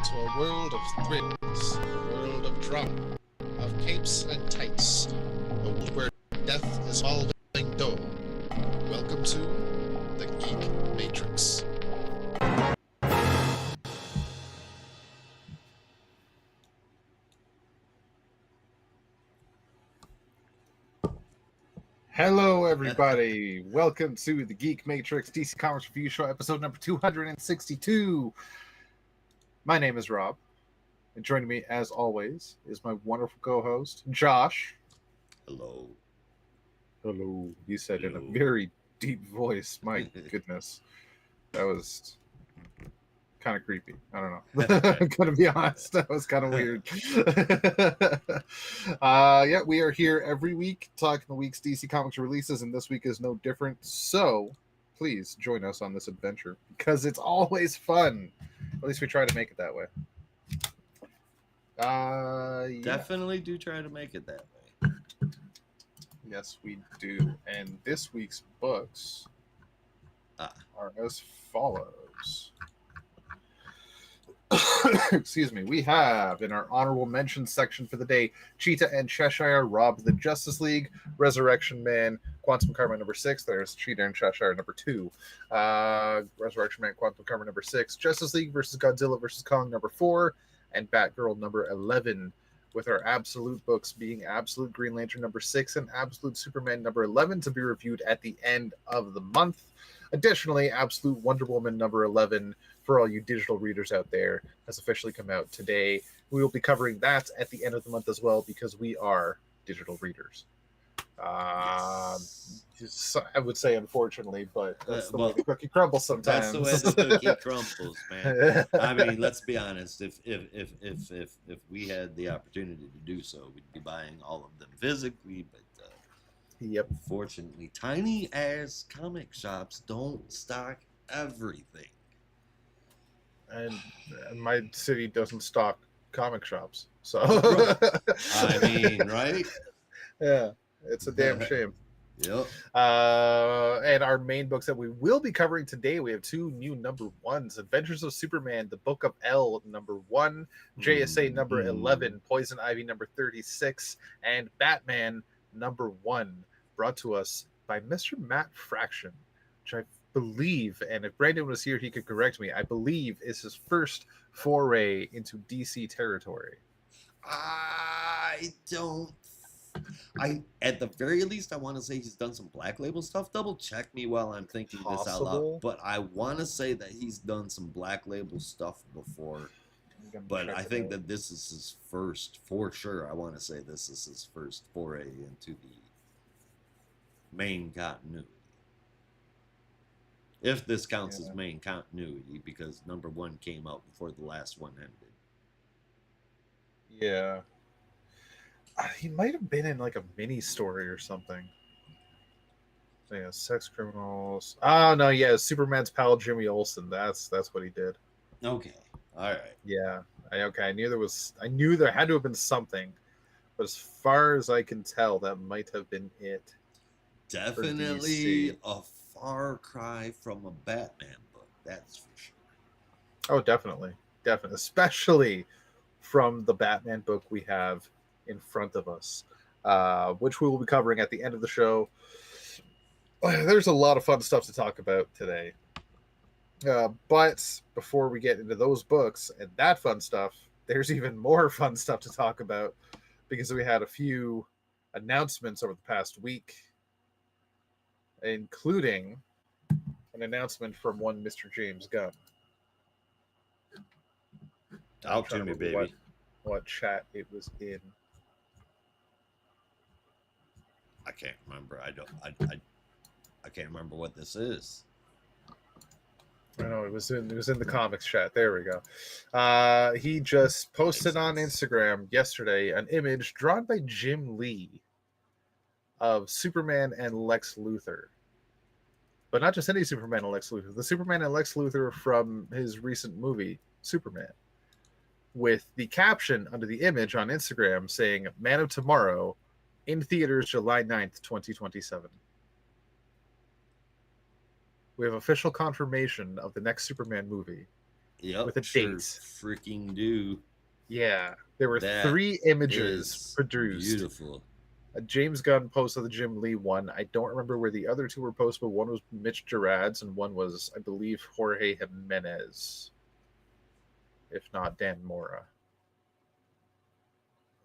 to a world of thrills, a world of drama, of capes and tights, a world where death is following dough. Welcome to the Geek Matrix. Hello, everybody. Welcome to the Geek Matrix DC Comics Review Show, episode number 262. My name is Rob, and joining me, as always, is my wonderful co-host, Josh. Hello. Hello. You said Hello. in a very deep voice. My goodness. That was kind of creepy. I don't know. I'm going to be honest. That was kind of weird. Yeah, we are here every week talking the week's DC Comics releases, and this week is no different. So please join us on this adventure because it's always fun. At least we try to make it that way. Yeah. Definitely do try to make it that way. Yes, we do. And this week's books are as follows. Excuse me. We have in our honorable mentions section for the day Cheetah and Cheshire rob the Justice League, Resurrection Man, Quantum Karma number 6. There's Cheetah and Cheshire number 2. Resurrection Man, Quantum Karma number 6. Justice League versus Godzilla versus Kong number 4. And Batgirl number 11. With our absolute books being Absolute Green Lantern number 6 and Absolute Superman number 11 to be reviewed at the end of the month. Additionally, Absolute Wonder Woman number 11, for all you digital readers out there, has officially come out today. We will be covering that at the end of the month as well because we are digital readers. Yes. I would say unfortunately, but that's the way the cookie crumbles sometimes. That's the way the cookie crumbles, man. I mean, let's be honest. If we had the opportunity to do so, we'd be buying all of them physically, but yep. Unfortunately, tiny ass comic shops don't stock everything. And my city doesn't stock comic shops, so I mean, right? Yeah, it's a damn shame. Yep. And our main books that we will be covering today, we have 2 new number 1s: Adventures of Superman, The Book of L number 1, JSA number 11, Poison Ivy number 36, and Batman number 1, brought to us by Mr. Matt Fraction, which I believe, and if Brandon was here, he could correct me, I believe is his first foray into DC territory. At the very least, I want to say he's done some Black Label stuff. Double check me while I'm thinking this out loud. But I want to say that he's done some Black Label stuff before. But I think that this is his first, for sure. I want to say this is his first foray into the main continuity. If this counts as main continuity, because number 1 came out before the last one ended. Yeah. He might have been in like a mini story or something. Yeah, Sex Criminals. Oh no, yeah, Superman's pal Jimmy Olsen. That's what he did. Okay. All right. Yeah. I knew there had to have been something, but as far as I can tell, that might have been it. Definitely a far cry from a Batman book, that's for sure. Oh, definitely. Especially from the Batman book we have in front of us, which we will be covering at the end of the show. There's a lot of fun stuff to talk about today. But before we get into those books and that fun stuff, there's even more fun stuff to talk about because we had a few announcements over the past week, including an announcement from one Mr. James Gunn. Talk to me, baby. What chat it was in. I can't remember. I can't remember what this is. I know it was in the comics chat. There we go. He just posted on Instagram yesterday an image drawn by Jim Lee of Superman and Lex Luthor. But not just any Superman and Lex Luthor. The Superman and Lex Luthor from his recent movie, Superman. With the caption under the image on Instagram saying, Man of Tomorrow, in theaters July 9th, 2027. We have official confirmation of the next Superman movie Yep, with a sure date. freaking do. Yeah, there were That 3 images is produced. beautiful. A James Gunn posted the Jim Lee one. I don't remember where the other 2 were posted, but one was Mitch Gerads and one was, I believe, Jorge Jimenez, if not Dan Mora.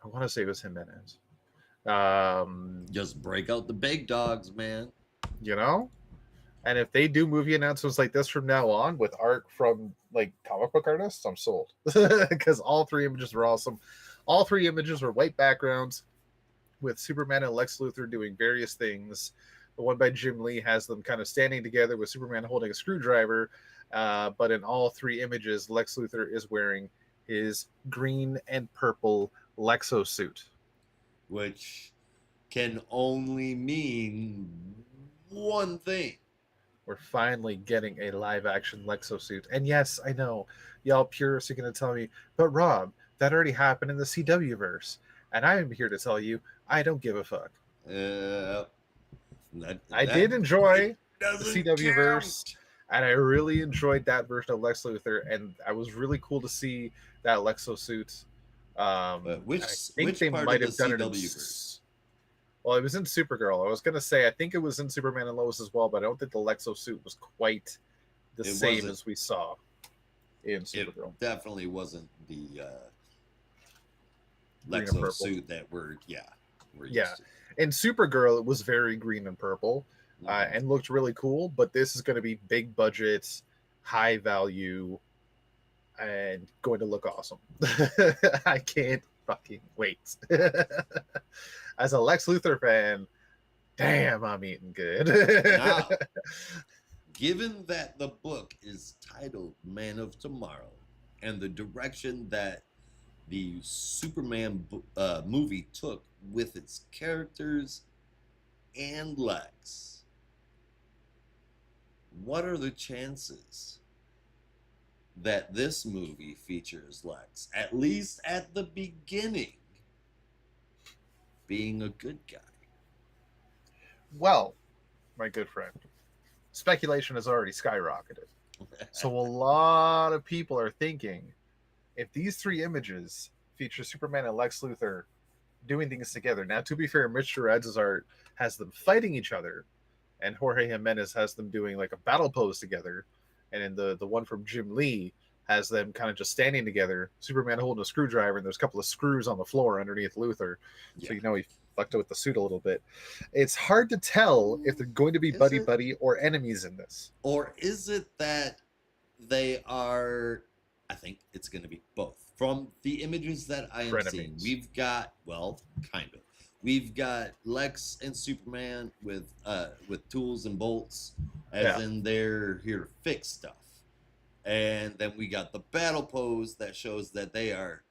I want to say it was Jimenez. Just break out the big dogs, man. You know, and if they do movie announcements like this from now on with art from like comic book artists, I'm sold. Because all 3 images were awesome. All 3 images were white backgrounds with Superman and Lex Luthor doing various things. The one by Jim Lee has them kind of standing together with Superman holding a screwdriver. But in all 3 images, Lex Luthor is wearing his green and purple Lexo suit. Which can only mean one thing. We're finally getting a live action Lexo suit. And yes, I know, y'all purists are going to tell me, but Rob, that already happened in the CW verse. And I'm here to tell you, I don't give a fuck. I did enjoy the CW verse, and I really enjoyed that version of Lex Luthor, and I was really cool to see that Lexo suit. Which I think they part might of have the done it in. CW verse? Well, it was in Supergirl. I was gonna say I think it was in Superman and Lois as well, but I don't think the Lexo suit was quite the same as we saw in Supergirl. It definitely wasn't the Green and Lexo purple. suit that we're used to. In Supergirl, it was very green and purple, and looked really cool. But this is going to be big budget, high value, and going to look awesome. I can't fucking wait. As a Lex Luthor fan, damn, I'm eating good. Now, given that the book is titled Man of Tomorrow, and the direction that the Superman movie took with its characters and Lex, what are the chances that this movie features Lex, at least at the beginning, being a good guy? Well, my good friend, speculation has already skyrocketed. So a lot of people are thinking, if these 3 images feature Superman and Lex Luthor doing things together. Now, to be fair, Mitch Gerads' art has them fighting each other, and Jorge Jimenez has them doing like a battle pose together. And in the one from Jim Lee has them kind of just standing together, Superman holding a screwdriver, and there's a couple of screws on the floor underneath Luthor. Yeah. So you know he fucked it with the suit a little bit. It's hard to tell if they're going to be buddy-buddy or enemies in this. Or is it that they are... I think it's going to be both. From the images that I am seeing, we've got, well, kind of. We've got Lex and Superman with tools and bolts, as in they're here to fix stuff. And then we got the battle pose that shows that they are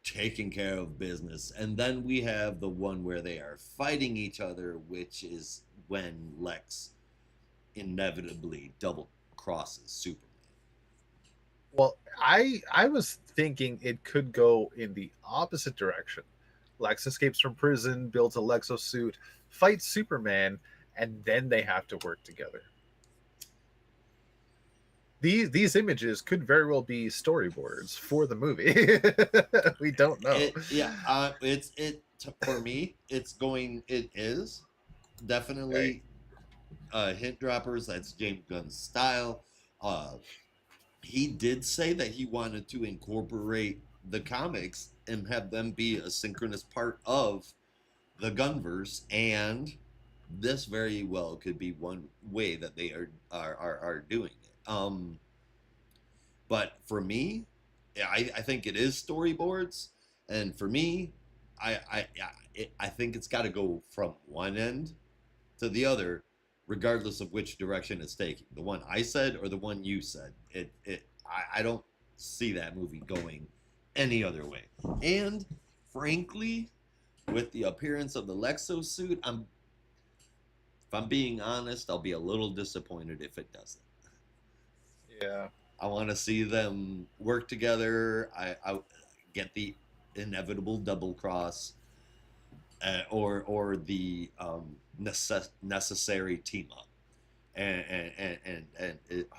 taking care of business. And then we have the one where they are fighting each other, which is when Lex inevitably double crosses Superman. Well, I was thinking it could go in the opposite direction. Lex escapes from prison, builds a Lexo suit, fights Superman, and then they have to work together. These images could very well be storyboards for the movie. We don't know. For me, it is definitely hint droppers. That's James Gunn's style. He did say that he wanted to incorporate the comics and have them be a synchronous part of the Gunverse, and this very well could be one way that they are doing it. But for me, I think it is storyboards, and for me, I think it's got to go from one end to the other, regardless of which direction it's taking. The one I said or the one you said. I don't see that movie going any other way. And frankly, with the appearance of the Lexo suit, if I'm being honest, I'll be a little disappointed if it doesn't. Yeah. I want to see them work together. I get the inevitable double cross, or the necessary team up, and it,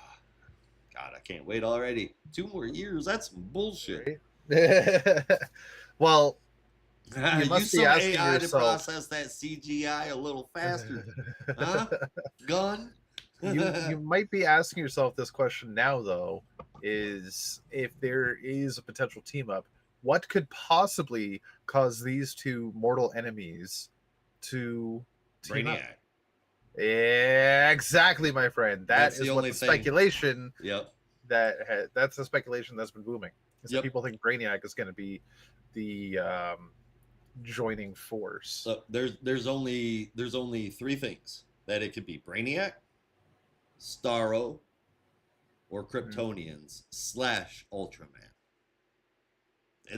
God, I can't wait already. 2 more years. That's some bullshit. Right? Well, you Use must be some asking AI to yourself. process that CGI a little faster. Huh? Gun? You might be asking yourself this question now, though, is if there is a potential team up, what could possibly cause these two mortal enemies to team up? Brainiac. Yeah, exactly, my friend. That's That the is what only the thing. speculation Yep. that's the speculation that's been booming. Is that Yep. people think Brainiac is going to be the joining force. So there's only 3 things that it could be: Brainiac, Starro, or Kryptonians / Ultraman.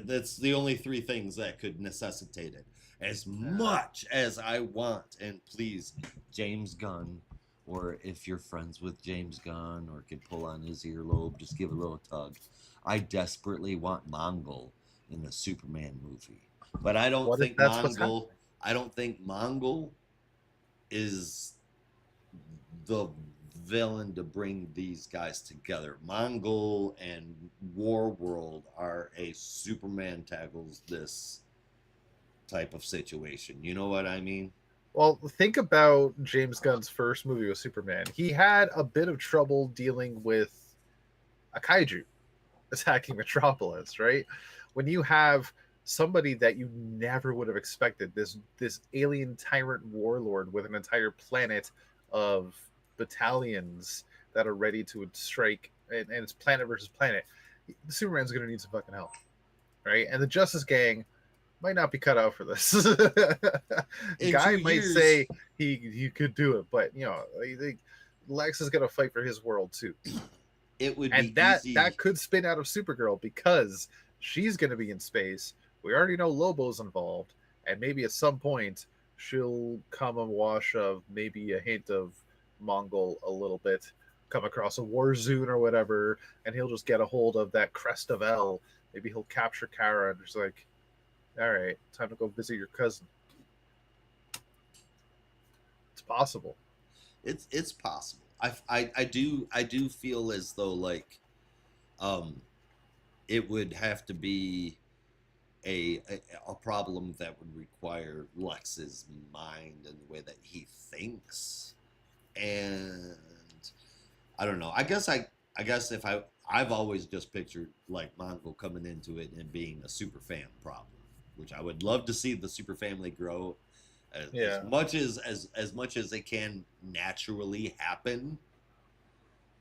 That's the only 3 things that could necessitate it. As much as I want, and please, James Gunn, or if you're friends with James Gunn or could pull on his earlobe, just give a little tug. I desperately want Mongol in the Superman movie, but I don't What if think that's what's happening? Mongol. I don't think Mongol is the villain to bring these guys together. Mongol and Warworld are a Superman tackles this type of situation. You know what I mean? Well, think about James Gunn's first movie with Superman. He had a bit of trouble dealing with a kaiju attacking Metropolis, right? When you have somebody that you never would have expected, this alien tyrant warlord with an entire planet of battalions that are ready to strike, and it's planet versus planet. Superman's going to need some fucking help, right? And the Justice Gang might not be cut out for this. Guy might say he could do it, but Lex is going to fight for his world too. It would and be easy. That could spin out of Supergirl because she's going to be in space. We already know Lobo's involved, and maybe at some point she'll come a wash of maybe a hint of Mongol a little bit, come across a war zone or whatever, and he'll just get a hold of that crest of L. Maybe he'll capture Kara and just like, all right, time to go visit your cousin. It's possible. It's possible. I do feel as though like it would have to be a problem that would require Lex's mind and the way that he thinks. And I don't know. I guess if I've always just pictured like Mongol coming into it and being a super fan problem, which I would love to see the super family grow as much as it can naturally happen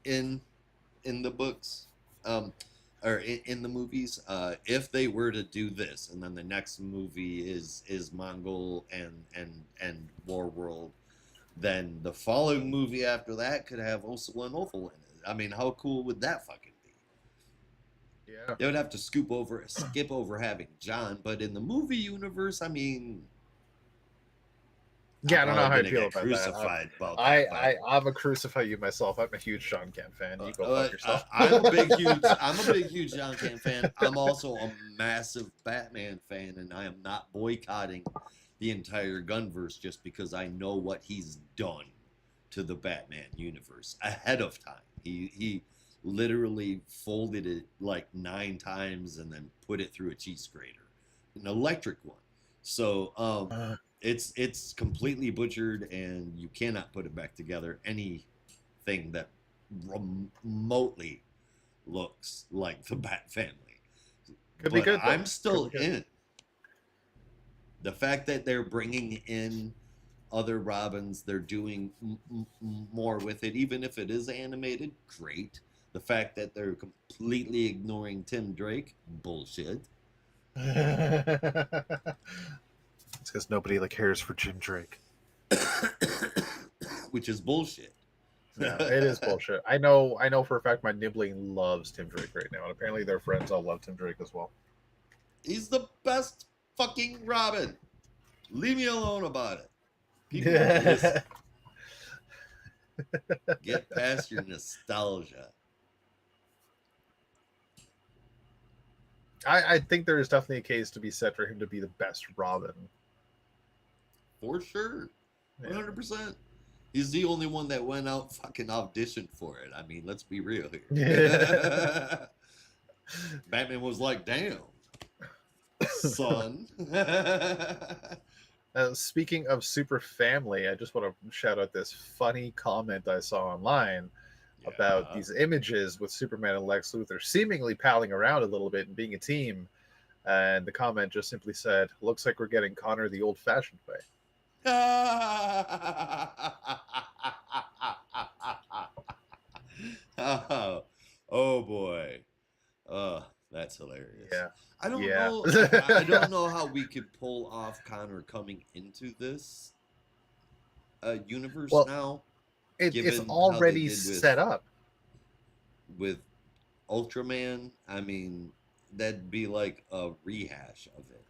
in the books, or in the movies. If they were to do this, and then the next movie is Mongol and Warworld, then the following movie after that could have Ursula and Ophel in it. I mean, how cool would that fucking be? Yeah. They would have to skip over having John, but in the movie universe, I mean, yeah, I don't know how I feel about crucified that. About I'm a crucify you myself. I'm a huge Sean Kemp fan. You go fuck yourself. I'm a big huge Sean Kemp fan. I'm also a massive Batman fan, and I am not boycotting the entire Gunverse just because I know what he's done to the Batman universe ahead of time. He literally folded it like 9 times and then put it through a cheese grater, an electric one. So it's completely butchered, and you cannot put it back together. Anything that remotely looks like the Bat family. Could be good. I'm still in. The fact that they're bringing in other Robins, they're doing more with it, even if it is animated, great. The fact that they're completely ignoring Tim Drake, bullshit. It's because nobody cares for Jim Drake. Which is bullshit. Yeah, it is bullshit. I know for a fact my nibbling loves Tim Drake right now, and apparently their friends all love Tim Drake as well. He's the best fucking Robin. Leave me alone about it. People get past your nostalgia. I think there is definitely a case to be said for him to be the best Robin. For sure. 100%. He's the only one that went out fucking auditioned for it. I mean, let's be real here. Batman was like, damn, son. Speaking of super family, I just want to shout out this funny comment I saw online about these images with Superman and Lex Luthor seemingly palling around a little bit and being a team. And the comment just simply said, looks like we're getting Connor the old-fashioned way. Oh boy. That's hilarious. Yeah. I don't Yeah. know. I don't know how we could pull off Connor coming into this universe now. It's already set up. With Ultraman, I mean, that'd be like a rehash of it.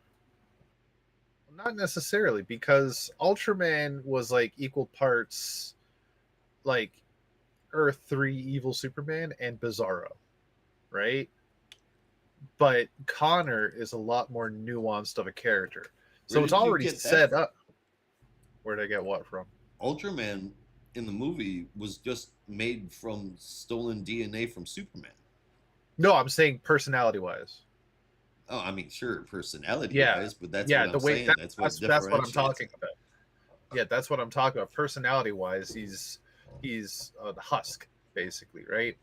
Not necessarily, because Ultraman was like equal parts like Earth 3 evil Superman and Bizarro, right? But Connor is a lot more nuanced of a character. So it's already set up. Where'd I get what from? Ultraman in the movie was just made from stolen DNA from Superman. No, I'm saying personality-wise. Oh, I mean, sure, personality-wise, but that's what I'm saying. That's what I'm talking about. Yeah, that's what I'm talking about. Personality-wise, he's the husk, basically, right?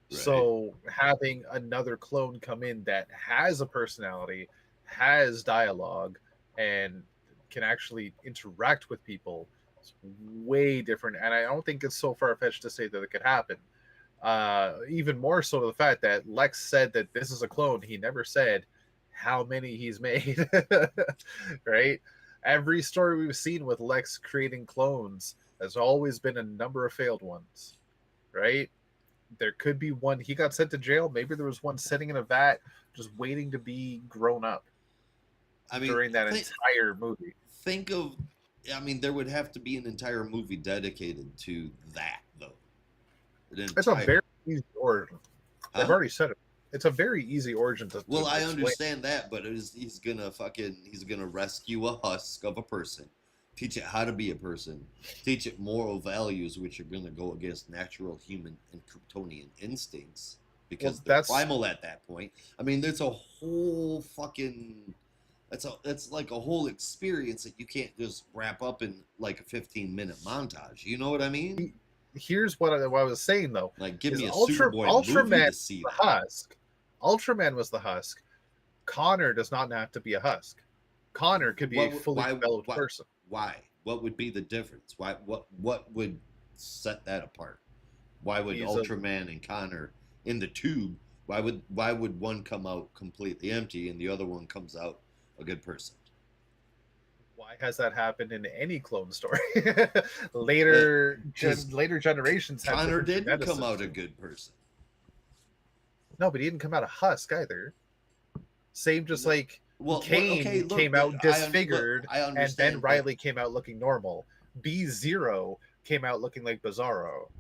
So having another clone come in that has a personality, has dialogue, and can actually interact with people is way different. And I don't think it's so far-fetched to say that it could happen. Even more so to the fact that Lex said that this is a clone. He never said how many he's made, right? Every story we've seen with Lex creating clones, there's always been a number of failed ones, right? There could be one. He got sent to jail. Maybe there was one sitting in a vat just waiting to be grown up. I mean, during that entire movie. Think of, I mean, there would have to be an entire movie dedicated to that, though. It's a very easy origin. I've already said it. It's a very easy origin to. Well, I understand that, but he's gonna rescue a husk of a person, teach it how to be a person, teach it moral values, which are gonna go against natural human and Kryptonian instincts because they're primal at that point. I mean, there's a whole fucking. That's like a whole experience that you can't just wrap up in like a 15-minute montage. You know what I mean? Here's what I was saying though. Like, give me a Superboy movie to see. Husk. Ultraman was the husk. Connor does not have to be a husk. Connor could be a fully developed person. Why? What would be the difference? Why? What would set that apart? Why would Ultraman and Connor in the tube? Why would one come out completely empty and the other one comes out a good person? Why has that happened in any clone story? later generations. Connor didn't come out a good person. No, but he didn't come out a husk either. Same, just like Kane came out disfigured, and then Riley came out looking normal. B-Zero came out looking like Bizarro,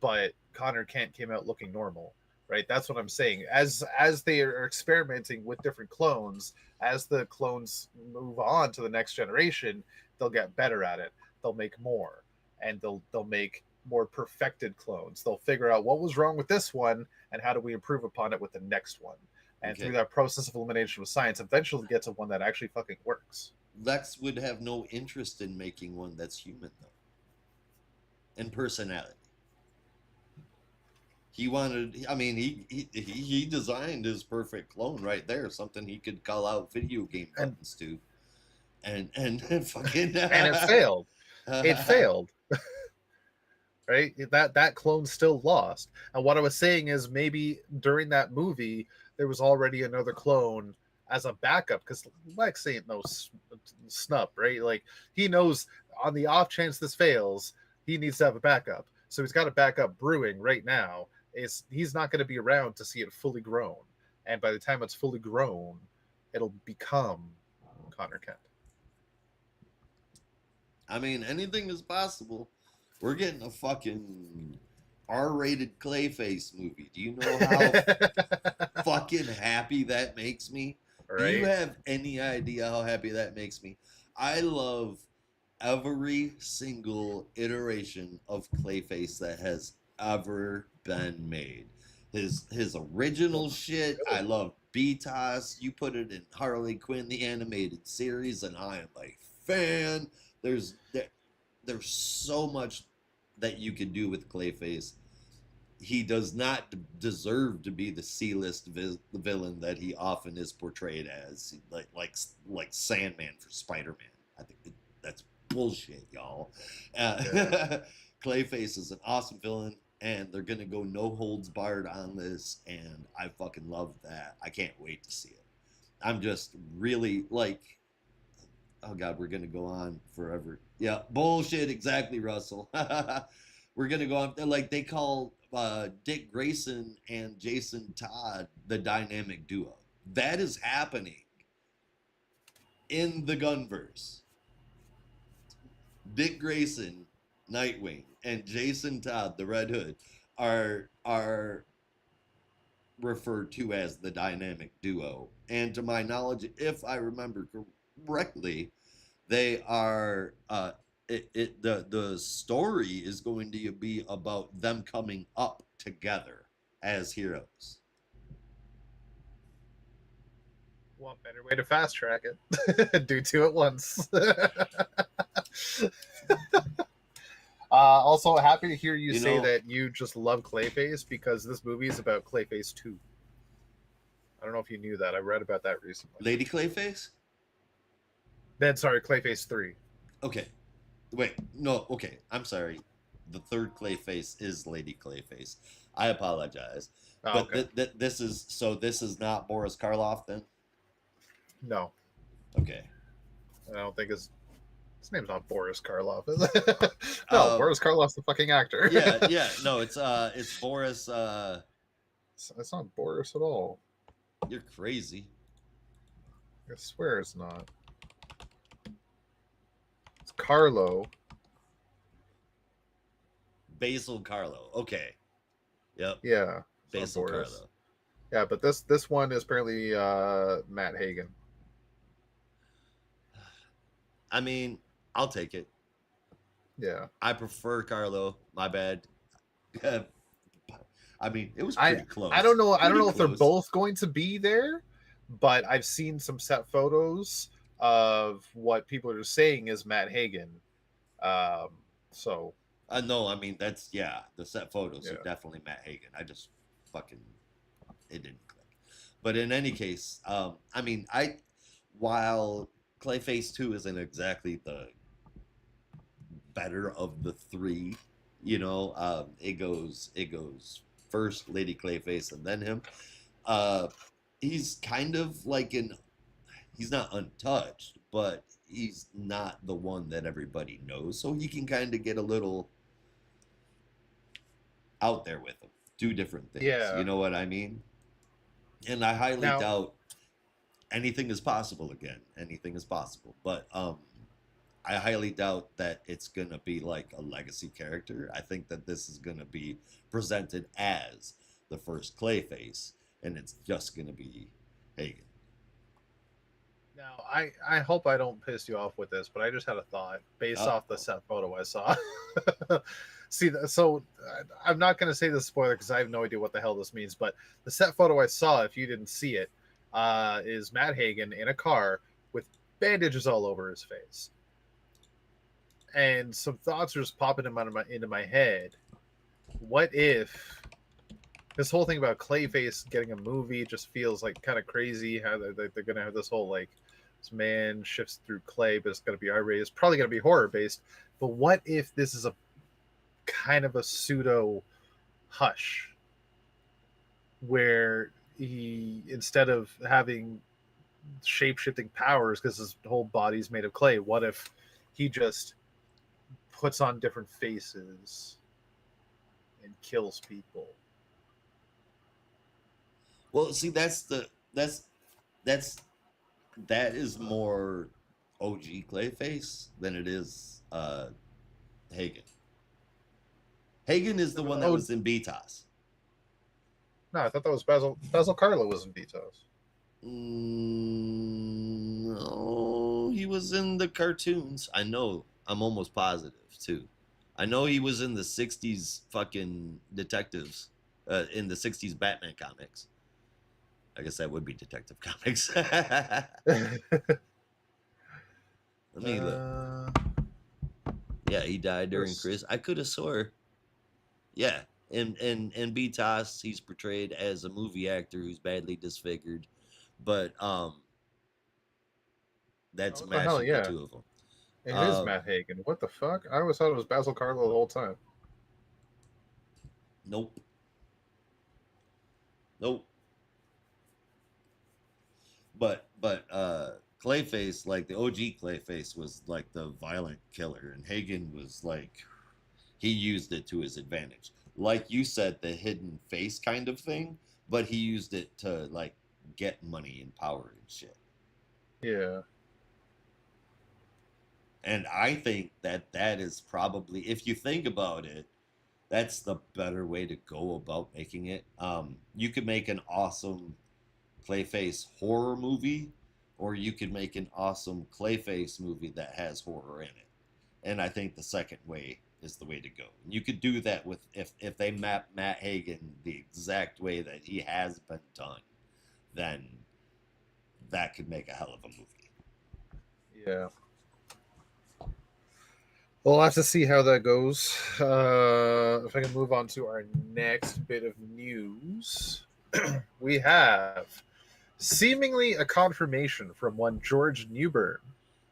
but Connor Kent came out looking normal. Right, that's what I'm saying. As they are experimenting with different clones, as the clones move on to the next generation, they'll get better at it. They'll make more, and they'll make more perfected clones. They'll figure out what was wrong with this one and how do we improve upon it with the next one. And through that process of elimination with science, eventually get to one that actually fucking works. Lex would have no interest in making one that's human though, and personality. He wanted, I mean, he designed his perfect clone right there, something he could call out video game buttons to, and fucking and it failed. It failed. Right? That clone still lost. And what I was saying is maybe during that movie there was already another clone as a backup, because Lex ain't no snup, right? Like, he knows on the off chance this fails, he needs to have a backup. So he's got a backup brewing right now. He's not going to be around to see it fully grown, and by the time it's fully grown, it'll become Connor Kent. I mean, anything is possible. We're getting a fucking R-rated Clayface movie. Do you know how fucking happy that makes me? Right. Do you have any idea how happy that makes me? I love every single iteration of Clayface that has ever been made. His original shit, I love BTOS. You put it in Harley Quinn the animated series, and I am a fan. There's so much that you can do with Clayface. He does not deserve to be the C-list villain that he often is portrayed as, like Sandman for Spider-Man. I think that's bullshit, y'all. Clayface is an awesome villain, and they're gonna go no holds barred on this, and I fucking love that. I can't wait to see it. I'm just really like, oh god, we're gonna go on forever. Yeah, bullshit, exactly, Russell. We're gonna go on. Like they call Dick Grayson and Jason Todd the dynamic duo. That is happening in the Gunverse. Dick Grayson, Nightwing, and Jason Todd, the Red Hood, are referred to as the dynamic duo. And to my knowledge, if I remember correctly, they are the story is going to be about them coming up together as heroes. What better way to fast track it? Do two at once. Also, happy to hear you say that you just love Clayface, because this movie is about Clayface 2. I don't know if you knew that. I read about that recently. Lady Clayface? Clayface 3. Okay. Wait, no, okay. I'm sorry. The third Clayface is Lady Clayface. I apologize. Oh, but okay. this is not Boris Karloff then? No. Okay. I don't think his name's not Boris Karloff, is it? No, Boris Karloff's the fucking actor. yeah. No, it's Boris. It's not Boris at all. You're crazy. I swear it's not. It's Carlo. Basil Carlo. Okay. Yep. Yeah. Basil Carlo. Yeah, but this one is apparently Matt Hagen. I mean, I'll take it. Yeah. I prefer Carlo. My bad. I mean, it was pretty close. I don't know. I don't know if they're close. both going to be there, but I've seen some set photos of what people are saying is Matt Hagen. So. No, I mean that's the set photos are definitely Matt Hagen. I just fucking it didn't click. But in any case, I mean, while Clayface 2 isn't exactly the better of the three, it goes first Lady Clayface and then him. He's kind of like he's not untouched, but he's not the one that everybody knows, so he can kind of get a little out there with him, do different things. Yeah. You know what I mean? And I highly doubt anything is possible again. Anything is possible. But I highly doubt that it's going to be like a legacy character. I think that this is going to be presented as the first Clayface, and it's just going to be Hagen. Now, I hope I don't piss you off with this, but I just had a thought based off the set photo I saw. See, so I'm not going to say the spoiler because I have no idea what the hell this means, but the set photo I saw, if you didn't see it, is Matt Hagen in a car with bandages all over his face. And some thoughts are just popping into my head. What if this whole thing about Clayface getting a movie just feels like kind of crazy? How they're going to have this whole like this man shifts through clay, but it's going to be R-rated. It's probably going to be horror based. But what if this is a kind of a pseudo Hush, where he, instead of having shape-shifting powers because his whole body's made of clay, what if he just puts on different faces and kills people? Well, see, that is more OG Clayface than it is Hagen. Hagen is the one that was in BTOS. No, I thought that was Basil. Basil Carlo was in BTOS. No, he was in the cartoons. I know I'm almost positive too. I know he was in the '60s fucking detectives, in the '60s Batman comics. I guess that would be Detective Comics. Let me look. Yeah, he died during Chris. I could have swore. Yeah, in BTOS, he's portrayed as a movie actor who's badly disfigured, but that's what the hell? mashing the Yeah, two of them. it is Matt Hagen. What the fuck? I always thought it was Basil Carlo the whole time. Nope. Nope. But Clayface, like the OG Clayface, was like the violent killer, and Hagen was like he used it to his advantage. Like you said, the hidden face kind of thing, but he used it to like get money and power and shit. Yeah. And I think that is probably, if you think about it, that's the better way to go about making it. You could make an awesome Clayface horror movie, or you could make an awesome Clayface movie that has horror in it. And I think the second way is the way to go. You could do that with if they map Matt Hagen the exact way that he has been done, then that could make a hell of a movie. Yeah. We'll have to see how that goes. If I can move on to our next bit of news, we have seemingly a confirmation from one George Newbern.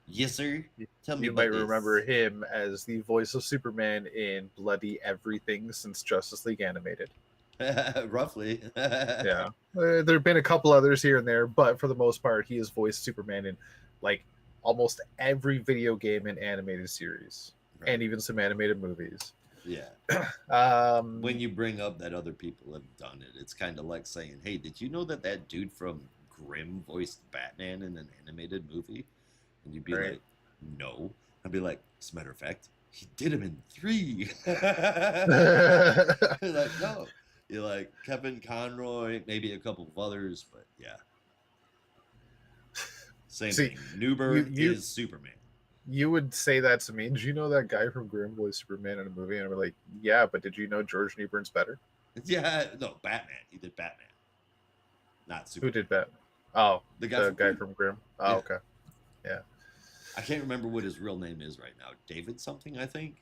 Yes, sir. Tell me you about might this. remember him as the voice of Superman in bloody everything since Justice League Animated. Roughly. Yeah. There have been a couple others here and there, but for the most part, he has voiced Superman in like almost every video game and animated series. Right. And even some animated movies. Yeah. When you bring up that other people have done it, it's kind of like saying, hey, did you know that that dude from Grimm voiced Batman in an animated movie? And you'd be like, no. I'd be like, as a matter of fact, he did him in 3. You're like, no. You're like, Kevin Conroy, maybe a couple of others, but yeah. Same thing. Newbern is Superman. You would say that to me. Did you know that guy from Grimm voiced Superman in a movie? And I'm like, yeah, but did you know George Newbern's better? Yeah, no, Batman. He did Batman. Not Superman. Who did Batman? Oh, the guy from Grimm. Oh, yeah. Okay. Yeah. I can't remember what his real name is right now. David something, I think.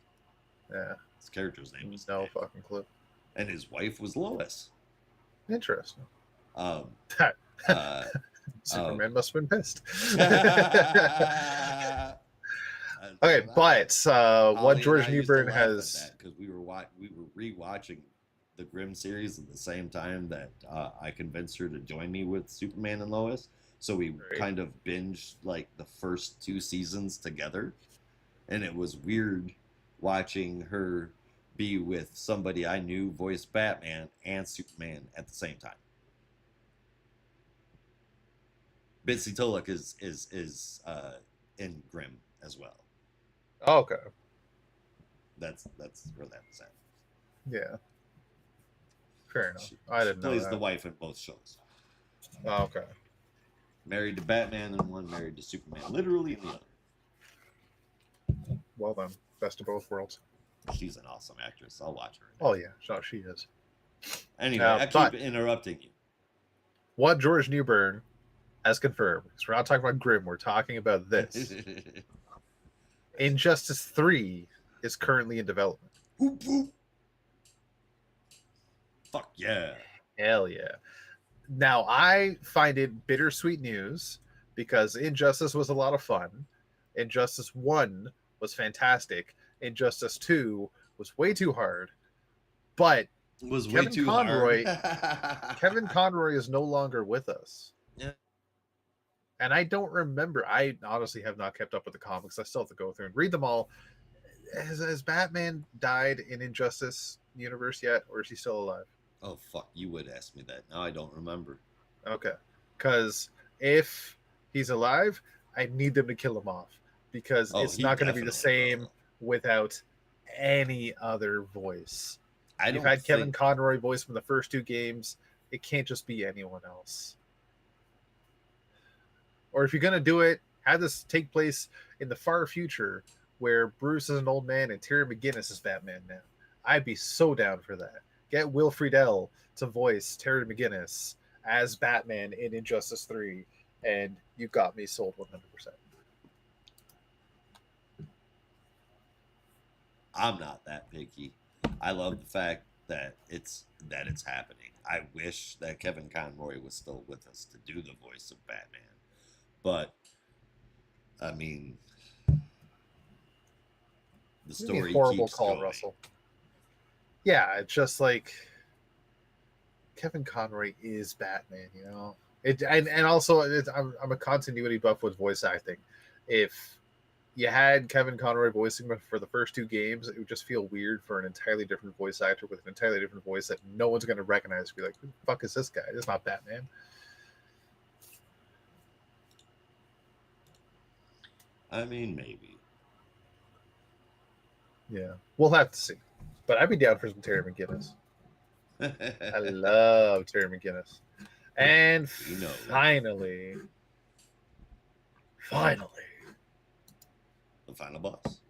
Yeah. His character's name was no David. Fucking clue. And his wife was Lois. Interesting. Superman must have been pissed. Okay, but what George Newbern has, because we were rewatching the Grimm series at the same time that I convinced her to join me with Superman and Lois. So we kind of binged like the first 2 seasons together, and it was weird watching her be with somebody I knew voice Batman and Superman at the same time. Bitsy Tulloch is in Grimm as well. Oh, okay. That's where that was at. Yeah. Fair enough. I didn't know. She plays the wife in both shows. Oh, okay. Married to Batman and one married to Superman. Literally in the other. Well done. Best of both worlds. She's an awesome actress. I'll watch her. Oh yeah, she is. Anyway, I keep interrupting you. What George Newbern has confirmed, because we're not talking about Grimm, we're talking about this. Injustice 3 is currently in development. Whoop, whoop. Fuck yeah. Hell yeah. Now, I find it bittersweet news because Injustice was a lot of fun. Injustice 1 was fantastic. Injustice 2 was way too hard. But Kevin Conroy is no longer with us. Yeah. And I don't remember. I honestly have not kept up with the comics. I still have to go through and read them all. Has Batman died in Injustice universe yet, or is he still alive? Oh, fuck. You would ask me that. Now I don't remember. Okay. Because if he's alive, I need them to kill him off. Because it's not going to be the same without any other voice. You've had Kevin Conroy voice from the first 2 games. It can't just be anyone else. Or if you're going to do it, have this take place in the far future where Bruce is an old man and Terry McGinnis is Batman now. I'd be so down for that. Get Will Friedle to voice Terry McGinnis as Batman in Injustice 3, and you got me sold 100%. I'm not that picky. I love the fact that it's happening. I wish that Kevin Conroy was still with us to do the voice of Batman. But I mean, the story horrible keeps call, going. Russell. Yeah, it's just like Kevin Conroy is Batman, you know. And also I'm a continuity buff with voice acting. If you had Kevin Conroy voicing for the first 2 games, it would just feel weird for an entirely different voice actor with an entirely different voice that no one's going to recognize. Be like, who the fuck is this guy? It's not Batman. I mean, maybe. Yeah, we'll have to see. But I'd be down for some Terry McGinnis. I love Terry McGinnis. And finally, the final boss.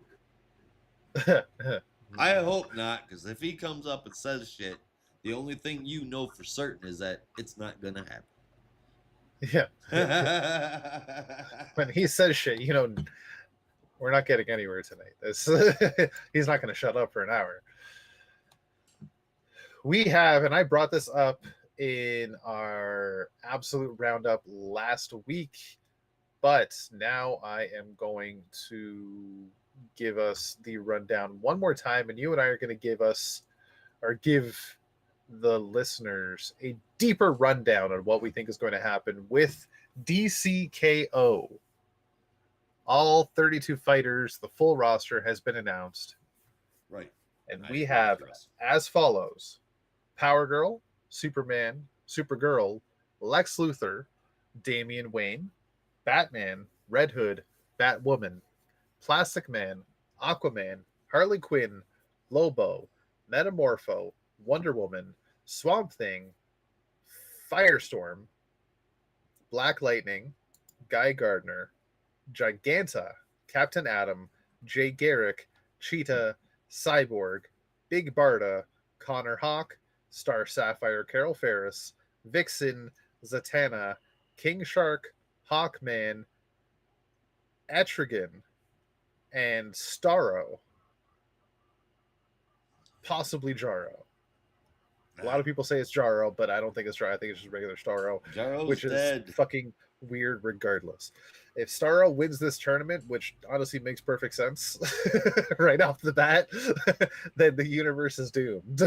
I hope not, because if he comes up and says shit, the only thing you know for certain is that it's not gonna happen. Yeah. When he says shit, you know, we're not getting anywhere tonight. He's not going to shut up for an hour. We have, and I brought this up in our absolute roundup last week, but now I am going to give us the rundown one more time, and you and I are going to give the listeners a deeper rundown on what we think is going to happen with DCKO. All 32 fighters, the full roster has been announced. Right. And we have as follows: Power Girl, Superman, Supergirl, Lex Luthor, Damian Wayne, Batman, Red Hood, Batwoman, Plastic Man, Aquaman, Harley Quinn, Lobo, Metamorpho, Wonder Woman, Swamp Thing, Firestorm, Black Lightning, Guy Gardner, Giganta, Captain Atom, Jay Garrick, Cheetah, Cyborg, Big Barda, Connor Hawk, Star Sapphire Carol Ferris, Vixen, Zatanna, King Shark, Hawkman, Etrigan, and Starro. Possibly Jarro. A lot of people say it's Jarro, but I don't think it's Jarro. I think it's just regular Starro, which is dead. Fucking weird regardless. If Starro wins this tournament, which honestly makes perfect sense right off the bat, then the universe is doomed.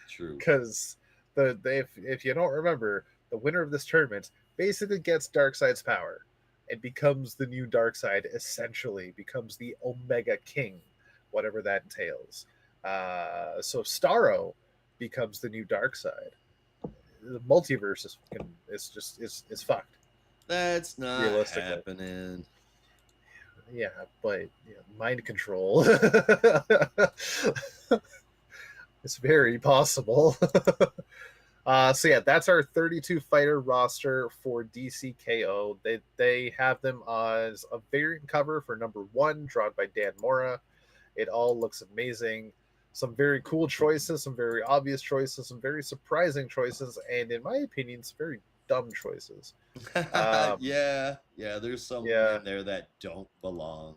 True. Because if you don't remember, the winner of this tournament basically gets Darkseid's power and becomes the new Darkseid, essentially becomes the Omega King, whatever that entails. So Starro becomes the new Darkseid. The multiverse is fucked. That's not happening. Yeah, but mind control. It's very possible. So yeah, that's our 32 fighter roster for DCKO. They have them as a variant cover for number 1, drawn by Dan Mora. It all looks amazing. Some very cool choices, some very obvious choices, some very surprising choices, and in my opinion, some very dumb choices. Yeah, there's some in there that don't belong.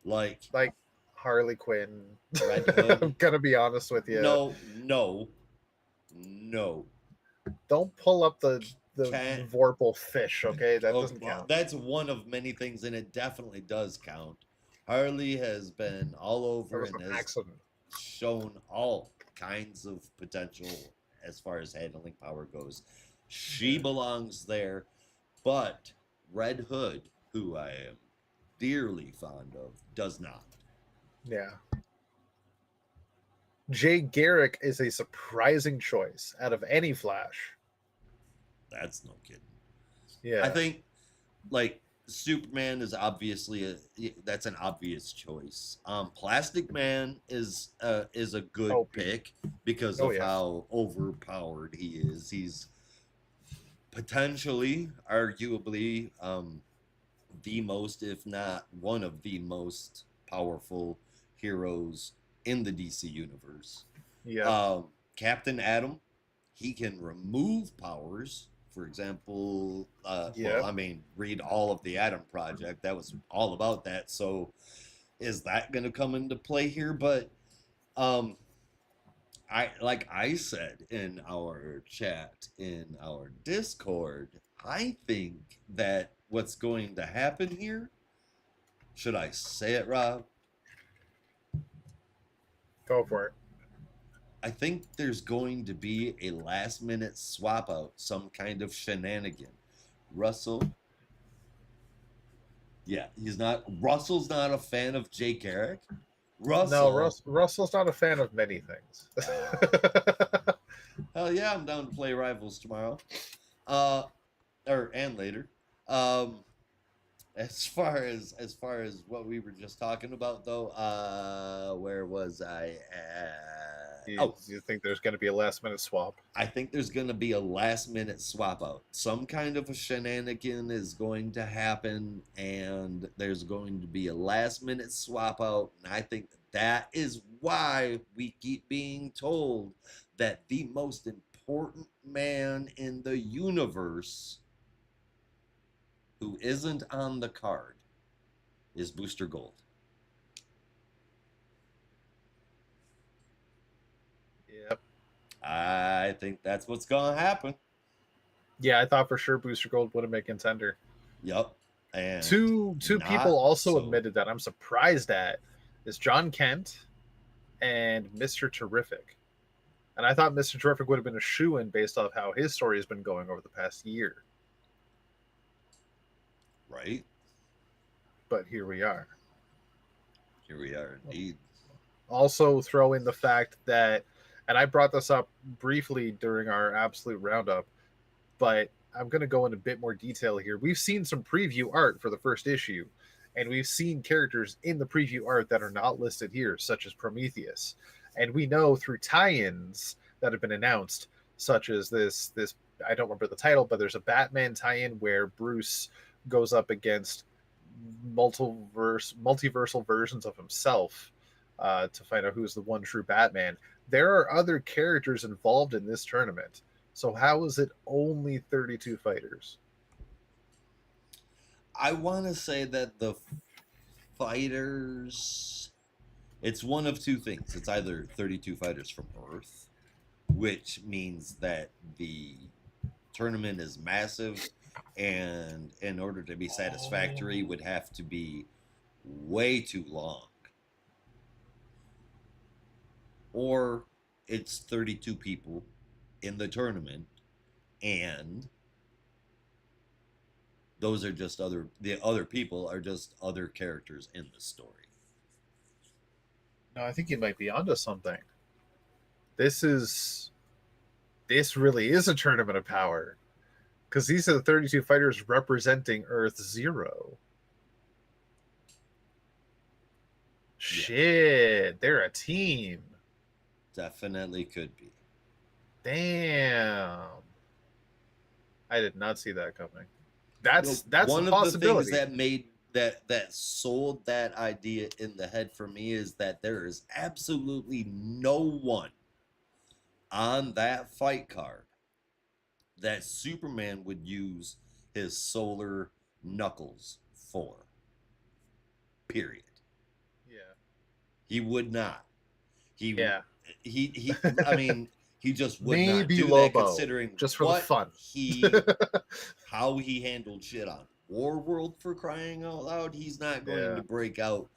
Like Harley Quinn. Red Hood. I'm gonna be honest with you. No. Don't pull up the Vorpal fish, okay? That doesn't count. That's one of many things, and it definitely does count. Harley has been all over and has shown all kinds of potential as far as handling power goes. She belongs there, but Red Hood, who I am dearly fond of, does not. Yeah. Jay Garrick is a surprising choice out of any Flash. That's no kidding. Yeah. I think, Superman is obviously that's an obvious choice. Plastic Man is a good pick because of how overpowered he is. He's potentially, arguably, the most, if not one of the most powerful heroes in the DC universe. Yeah. Captain Atom, he can remove powers. For example, Yeah. read all of the Atom Project. That was all about that. So, is that going to come into play here? But like I said in our chat in our Discord, I think that what's going to happen here, should I say it, Rob? Go for it. I think there's going to be a last minute swap out, some kind of shenanigan. Russell, yeah, Russell's not a fan of Jake Garrick. No, Russell's not a fan of many things. Hell yeah, I'm down to play Rivals tomorrow. And later. As far as what we were just talking about though, where was I at? You think there's going to be a last minute swap? I think there's going to be a last minute swap out. Some kind of a shenanigan is going to happen, and there's going to be a last minute swap out. And I think that is why we keep being told that the most important man in the universe who isn't on the card is Booster Gold. Yep. I think that's what's going to happen. Yeah, I thought for sure Booster Gold would have made contender. Yep. And two people also admitted that I'm surprised at is John Kent and Mr. Terrific. And I thought Mr. Terrific would have been a shoo-in based off how his story has been going over the past year. Right. But here we are. Here we are, indeed. Also throw in the fact that, and I brought this up briefly during our absolute roundup, but I'm going to go into a bit more detail here. We've seen some preview art for the first issue, and we've seen characters in the preview art that are not listed here, such as Prometheus. And we know through tie-ins that have been announced, such as this I don't remember the title, but there's a Batman tie-in where Bruce goes up against multiversal versions of himself to find out who's the one true Batman. There are other characters involved in this tournament. So how is it only 32 fighters? I want to say that the fighters, it's one of two things. It's either 32 fighters from Earth, which means that the tournament is massive, and in order to be satisfactory would have to be way too long. Or it's 32 people in the tournament, and those are just the other people are just other characters in the story. No, I think you might be onto something. This really is a tournament of power, because these are the 32 fighters representing Earth Zero. Shit, they're a team. Definitely could be. Damn. I did not see that coming. That's one a possibility. Of the things that made that sold that idea in the head for me is that there is absolutely no one on that fight card that Superman would use his solar knuckles for. Period. Yeah. He would not. He He just would not maybe do Lobo, that, considering just for what the fun. how he handled shit on Warworld, for crying out loud. He's not going to break out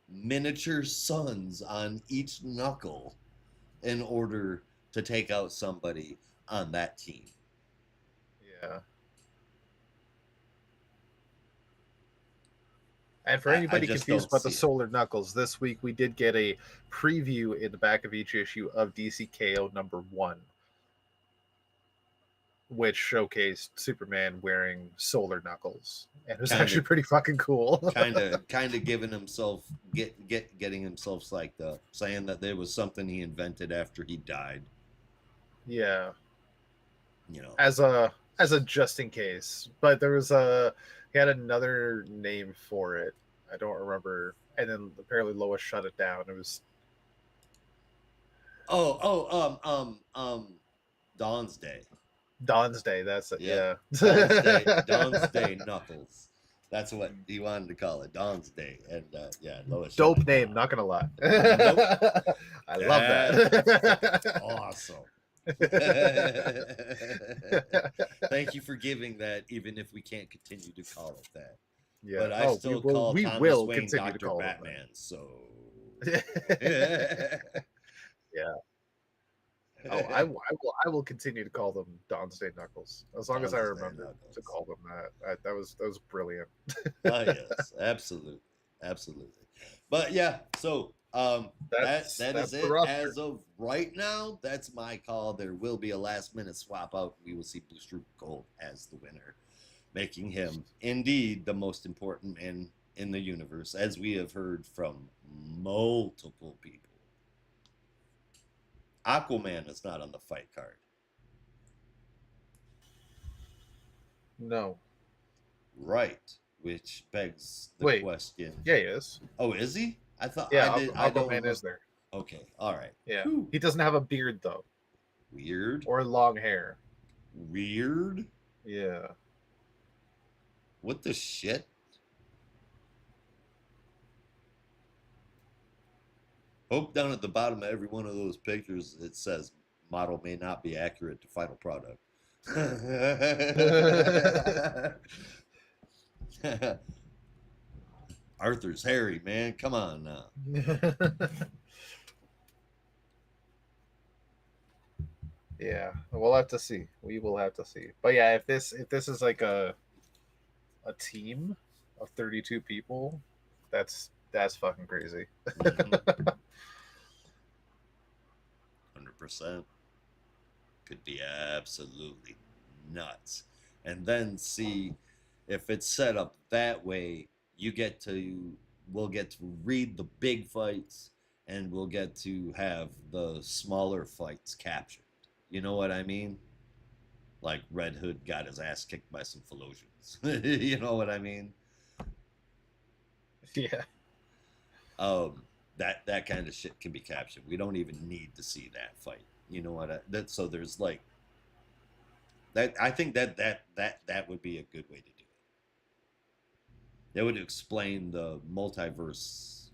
miniature suns on each knuckle in order to take out somebody on that team. Yeah. And for anybody confused about the solar knuckles, this week we did get a preview in the back of each issue of DCKO #1, which showcased Superman wearing solar knuckles, and it was actually pretty fucking cool. kind of giving himself getting himself psyched up, saying that there was something he invented after he died. Yeah, you know, as a just in case. But there was He had another name for it. I don't remember. And then apparently Lois shut it down. It was Dawn's Day. Dawn's Day. That's it. Yep. Yeah. Dawn's Day Knuckles. That's what he wanted to call it, Dawn's Day. And yeah, Lois. Dope name, not gonna lie. Nope. I love that. Awesome. Thank you for giving that, even if we can't continue to call it that. Yeah. But I still call Thomas Wayne Dr. Batman, so yeah. Oh, I will continue to call them Dawn's Day Knuckles as long as I remember to call them that. That was brilliant. Oh yes, absolutely. But yeah, so that is it as of right now. That's my call. There will be a last minute swap out. We will see Booster Gold as the winner, making him indeed the most important man in the universe, as we have heard from multiple people. Aquaman is not on the fight card. No. Right. Which begs the question. Yeah, he is. Oh, is he? I thought. Yeah, Aquaman is there. Okay. All right. Yeah. Whew. He doesn't have a beard though. Weird. Or long hair. Weird. Yeah. What the shit? Hope down at the bottom of every one of those pictures it says model may not be accurate to final product. Arthur's hairy, man. Come on now. Yeah, we'll have to see. We will have to see. But yeah, if this is like a team of 32 people, that's fucking crazy. 100%. Could be absolutely nuts. And then see if it's set up that way, we'll get to read the big fights and we'll get to have the smaller fights captured. You know what I mean? Like Red Hood got his ass kicked by some Philosians. You know what I mean? Yeah. That kind of shit can be captured. We don't even need to see that fight. You know what? So there's like that. I think that would be a good way to do it. That would explain the multiverse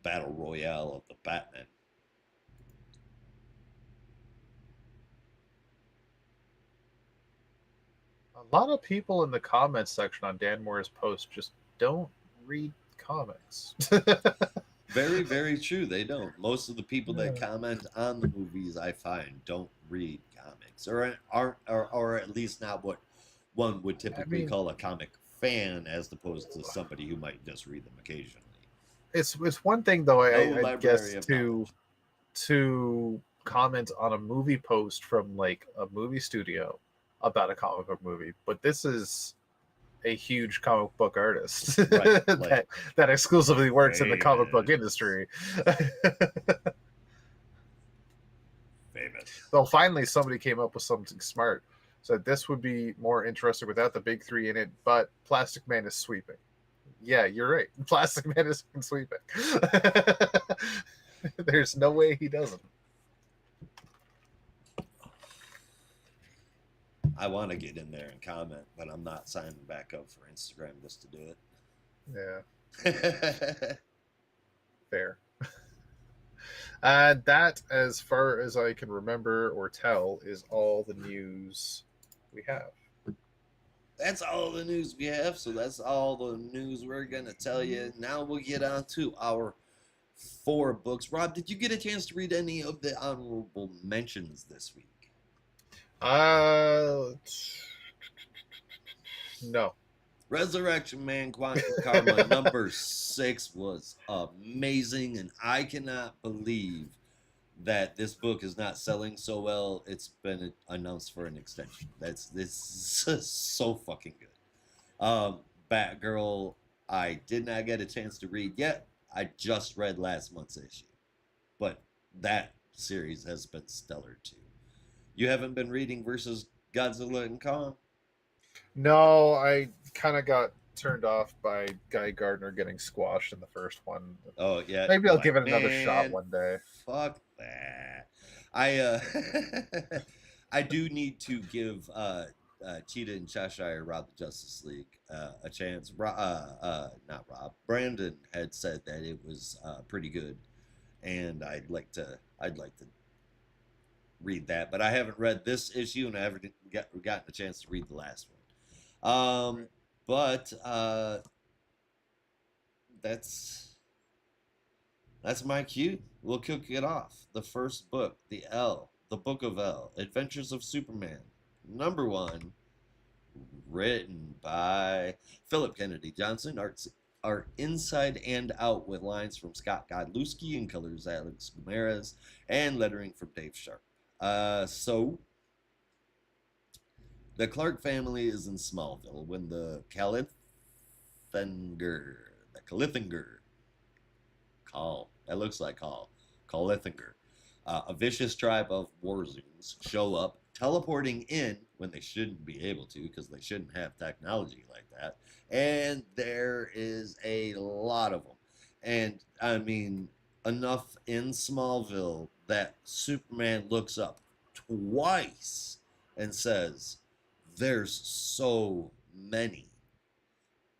battle royale of the Batman. A lot of people in the comments section on Dan Moore's post just don't read comics. Very, very true. They don't. Most of the people that comment on the movies, I find, don't read comics, or aren't, or at least not what one would typically call a comic fan, as opposed to somebody who might just read them occasionally. It's one thing though, I guess, to comment on a movie post from like a movie studio about a comic book movie, but this is a huge comic book artist right, that exclusively works in the comic book industry. Famous. Well, finally somebody came up with something smart. Said this would be more interesting without the big three in it, but Plastic Man is sweeping. Yeah, you're right. Plastic Man is sweeping. There's no way he doesn't. I want to get in there and comment, but I'm not signing back up for Instagram just to do it. Yeah. Fair. That, as far as I can remember or tell, is all the news we have. That's all the news we have, so that's all the news we're going to tell you. Now we'll get on to our 4 books. Rob, did you get a chance to read any of the honorable mentions this week? No. Resurrection Man Quantum Karma number 6 was amazing, and I cannot believe that this book is not selling so well. It's been announced for an extension. This is so fucking good. Batgirl, I did not get a chance to read yet. I just read last month's issue, but that series has been stellar too. You haven't been reading versus Godzilla and Kong? No, I kind of got turned off by Guy Gardner getting squashed in the first one. Oh yeah, Maybe you're I'll like, give it another shot man, one day. fuck that. I I do need to give Cheetah and Cheshire Rob the Justice League a chance. Not Rob. Brandon had said that it was pretty good, and I'd like to read that, but I haven't read this issue, and I haven't gotten a chance to read the last one. But that's that's my cue. We'll kick it off. The first book, the Book of L, Adventures of Superman, #1, written by Philip Kennedy Johnson, art inside and out with lines from Scott Godlewski and colors Alex Gutierrez, and lettering from Dave Sharp. So the Clark family is in Smallville when the Calithinger Call. That looks like Calithinger. A vicious tribe of Warzoons show up, teleporting in when they shouldn't be able to because they shouldn't have technology like that. And there is a lot of them. And I mean, enough in Smallville that Superman looks up twice and says, there's so many.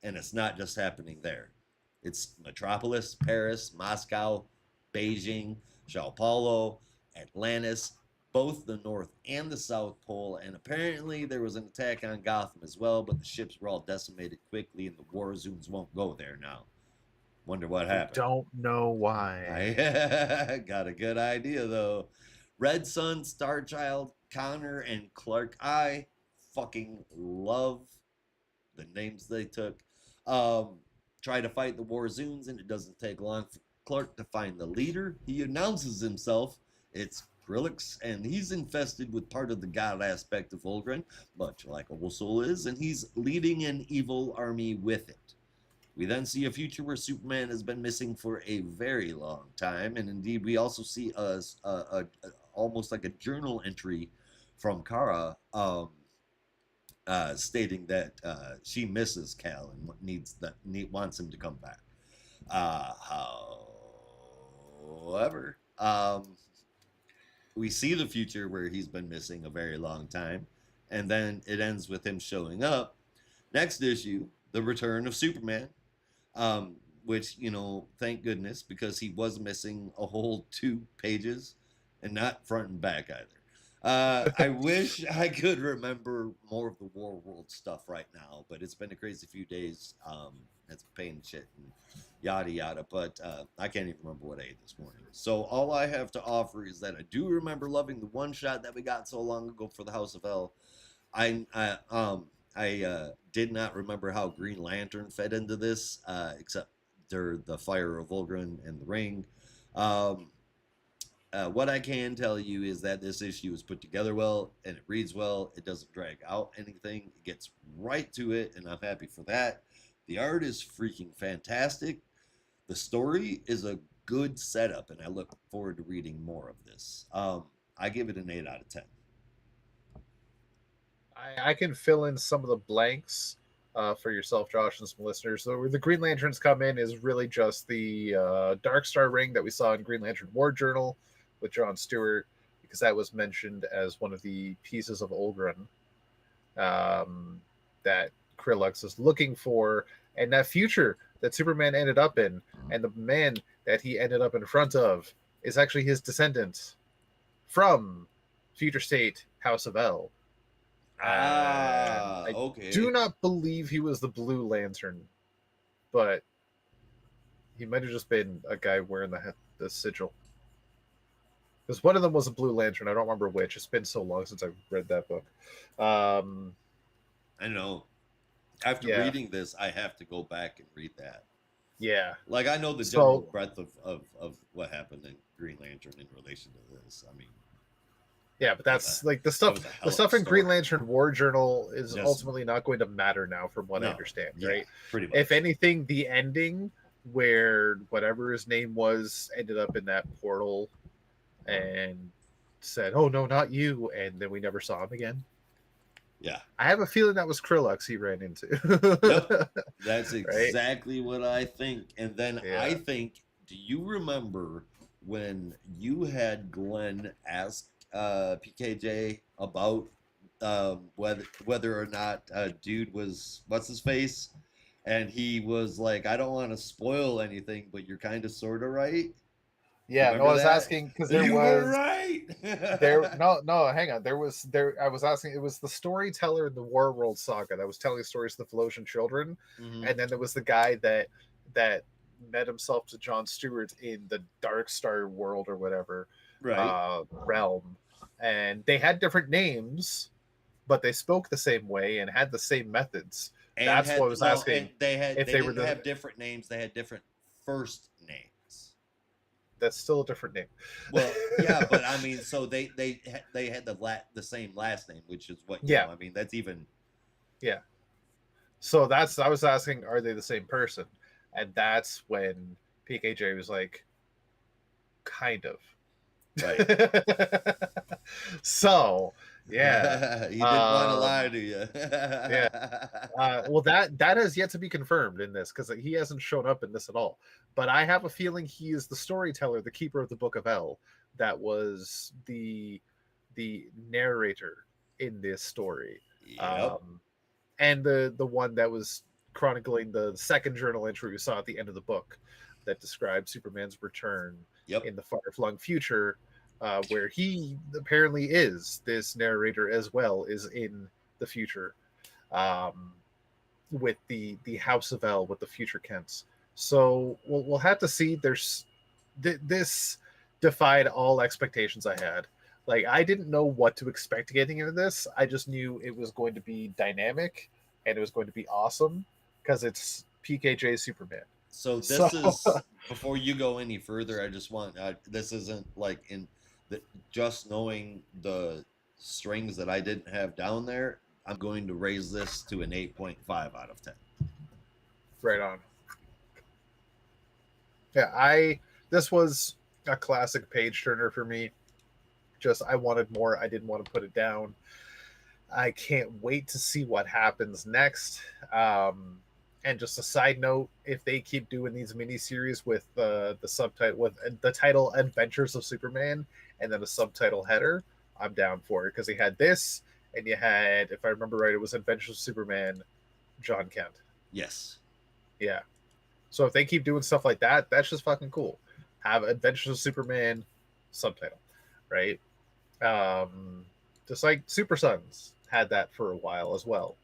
And it's not just happening there. It's Metropolis, Paris, Moscow, Beijing, Sao Paulo, Atlantis, both the North and the South Pole. And apparently there was an attack on Gotham as well, but the ships were all decimated quickly and the war zones won't go there now. Wonder what happened. Don't know why. I got a good idea though. Red Sun, Starchild, Connor, and Clark. I fucking love the names they took. Try to fight the Warzoons, and it doesn't take long for Clark to find the leader. He announces himself. It's Krillix, and he's infested with part of the god aspect of Volgren, much like Ursula is, and he's leading an evil army with it. We then see a future where Superman has been missing for a very long time, and indeed we also see almost like a journal entry from Kara stating that she misses Cal and wants him to come back. However, we see the future where he's been missing a very long time, and then it ends with him showing up. Next issue, the return of Superman, which, you know, thank goodness, because he was missing a whole 2 pages and not front and back either. I wish I could remember more of the War World stuff right now, but it's been a crazy few days. It's pain shit and yada yada, but I can't even remember what I ate this morning. So all I have to offer is that I do remember loving the one shot that we got so long ago for the House of L. I did not remember how Green Lantern fed into this, except the Fire of Volgren and the Ring. What I can tell you is that this issue is put together well and it reads well. It doesn't drag out anything. It gets right to it, and I'm happy for that. The art is freaking fantastic. The story is a good setup, and I look forward to reading more of this. I give it an 8 out of 10. I can fill in some of the blanks for yourself, Josh, and some listeners. So where the Green Lanterns come in is really just the Dark Star ring that we saw in Green Lantern War Journal with John Stewart, because that was mentioned as one of the pieces of Olgren that Krillix is looking for, and that future that Superman ended up in, and the man that he ended up in front of is actually his descendant from Future State House of L. Okay. I do not believe he was the Blue Lantern, but he might have just been a guy wearing the sigil. Because one of them was a Blue Lantern. I don't remember which. It's been so long since I've read that book. I know. After reading this, I have to go back and read that. Yeah. Like, I know the general breadth of what happened in Green Lantern in relation to this. I mean, yeah, but that's like the stuff in Green Lantern War Journal is ultimately not going to matter now, from what I understand, right? Pretty much. If anything, the ending where whatever his name was ended up in that portal and said, "Oh no, not you," and then we never saw him again. Yeah. I have a feeling that was Krillux he ran into. Yep. That's Right? exactly what I think. And then Yeah. I think, do you remember when you had Glenn ask PKJ about whether or not dude was what's his face? And he was like, I don't want to spoil anything, but you're kind of sort of right. Yeah, no, Remember I was that? asking because You were right. hang on. There I was asking, it was the storyteller in the War World saga that was telling stories to the Felosian children, Mhm. and then there was the guy that met himself to John Stewart in the Dark Star world or whatever Right. realm. And they had different names, but they spoke the same way and had the same methods. And That's what I was asking and they if they were didn't the have different names, they had different first names. that's still a different name. Well, yeah, but I mean, so they had the same last name, which is what Yeah. I mean, that's even. Yeah. So that's I was asking, are they the same person? And that's when PKJ was like, kind of. Right. So yeah. He didn't want to lie to you. Yeah. Well, that has yet to be confirmed in this because he hasn't shown up in this at all. But I have a feeling he is the storyteller, the keeper of the Book of El, that was the narrator in this story. Yep. And the one that was chronicling the second journal entry we saw at the end of the book that described Superman's return Yep. in the far-flung future, where he apparently is this narrator as well, is in the future, with the House of El, with the future Kents. So we'll have to see. This defied all expectations I had. Like, I didn't know what to expect getting into this. I just knew it was going to be dynamic and it was going to be awesome because it's PKJ Superman. So this is before you go any further. I just want this isn't like in the, just knowing the strings that I didn't have down there. I'm going to raise this to an 8.5 out of 10. Right on. Yeah, this was a classic page turner for me. Just I wanted more. I didn't want to put it down. I can't wait to see what happens next. And just a side note, if they keep doing these miniseries with the subtitle, with the title "Adventures of Superman" and then a subtitle header, I'm down for it because they had this, and you had, if I remember right, it was "Adventures of Superman," John Kent. Yes. Yeah. So if they keep doing stuff like that, that's just fucking cool. Have Adventures of Superman subtitle, right? Just like Super Sons had that for a while as well.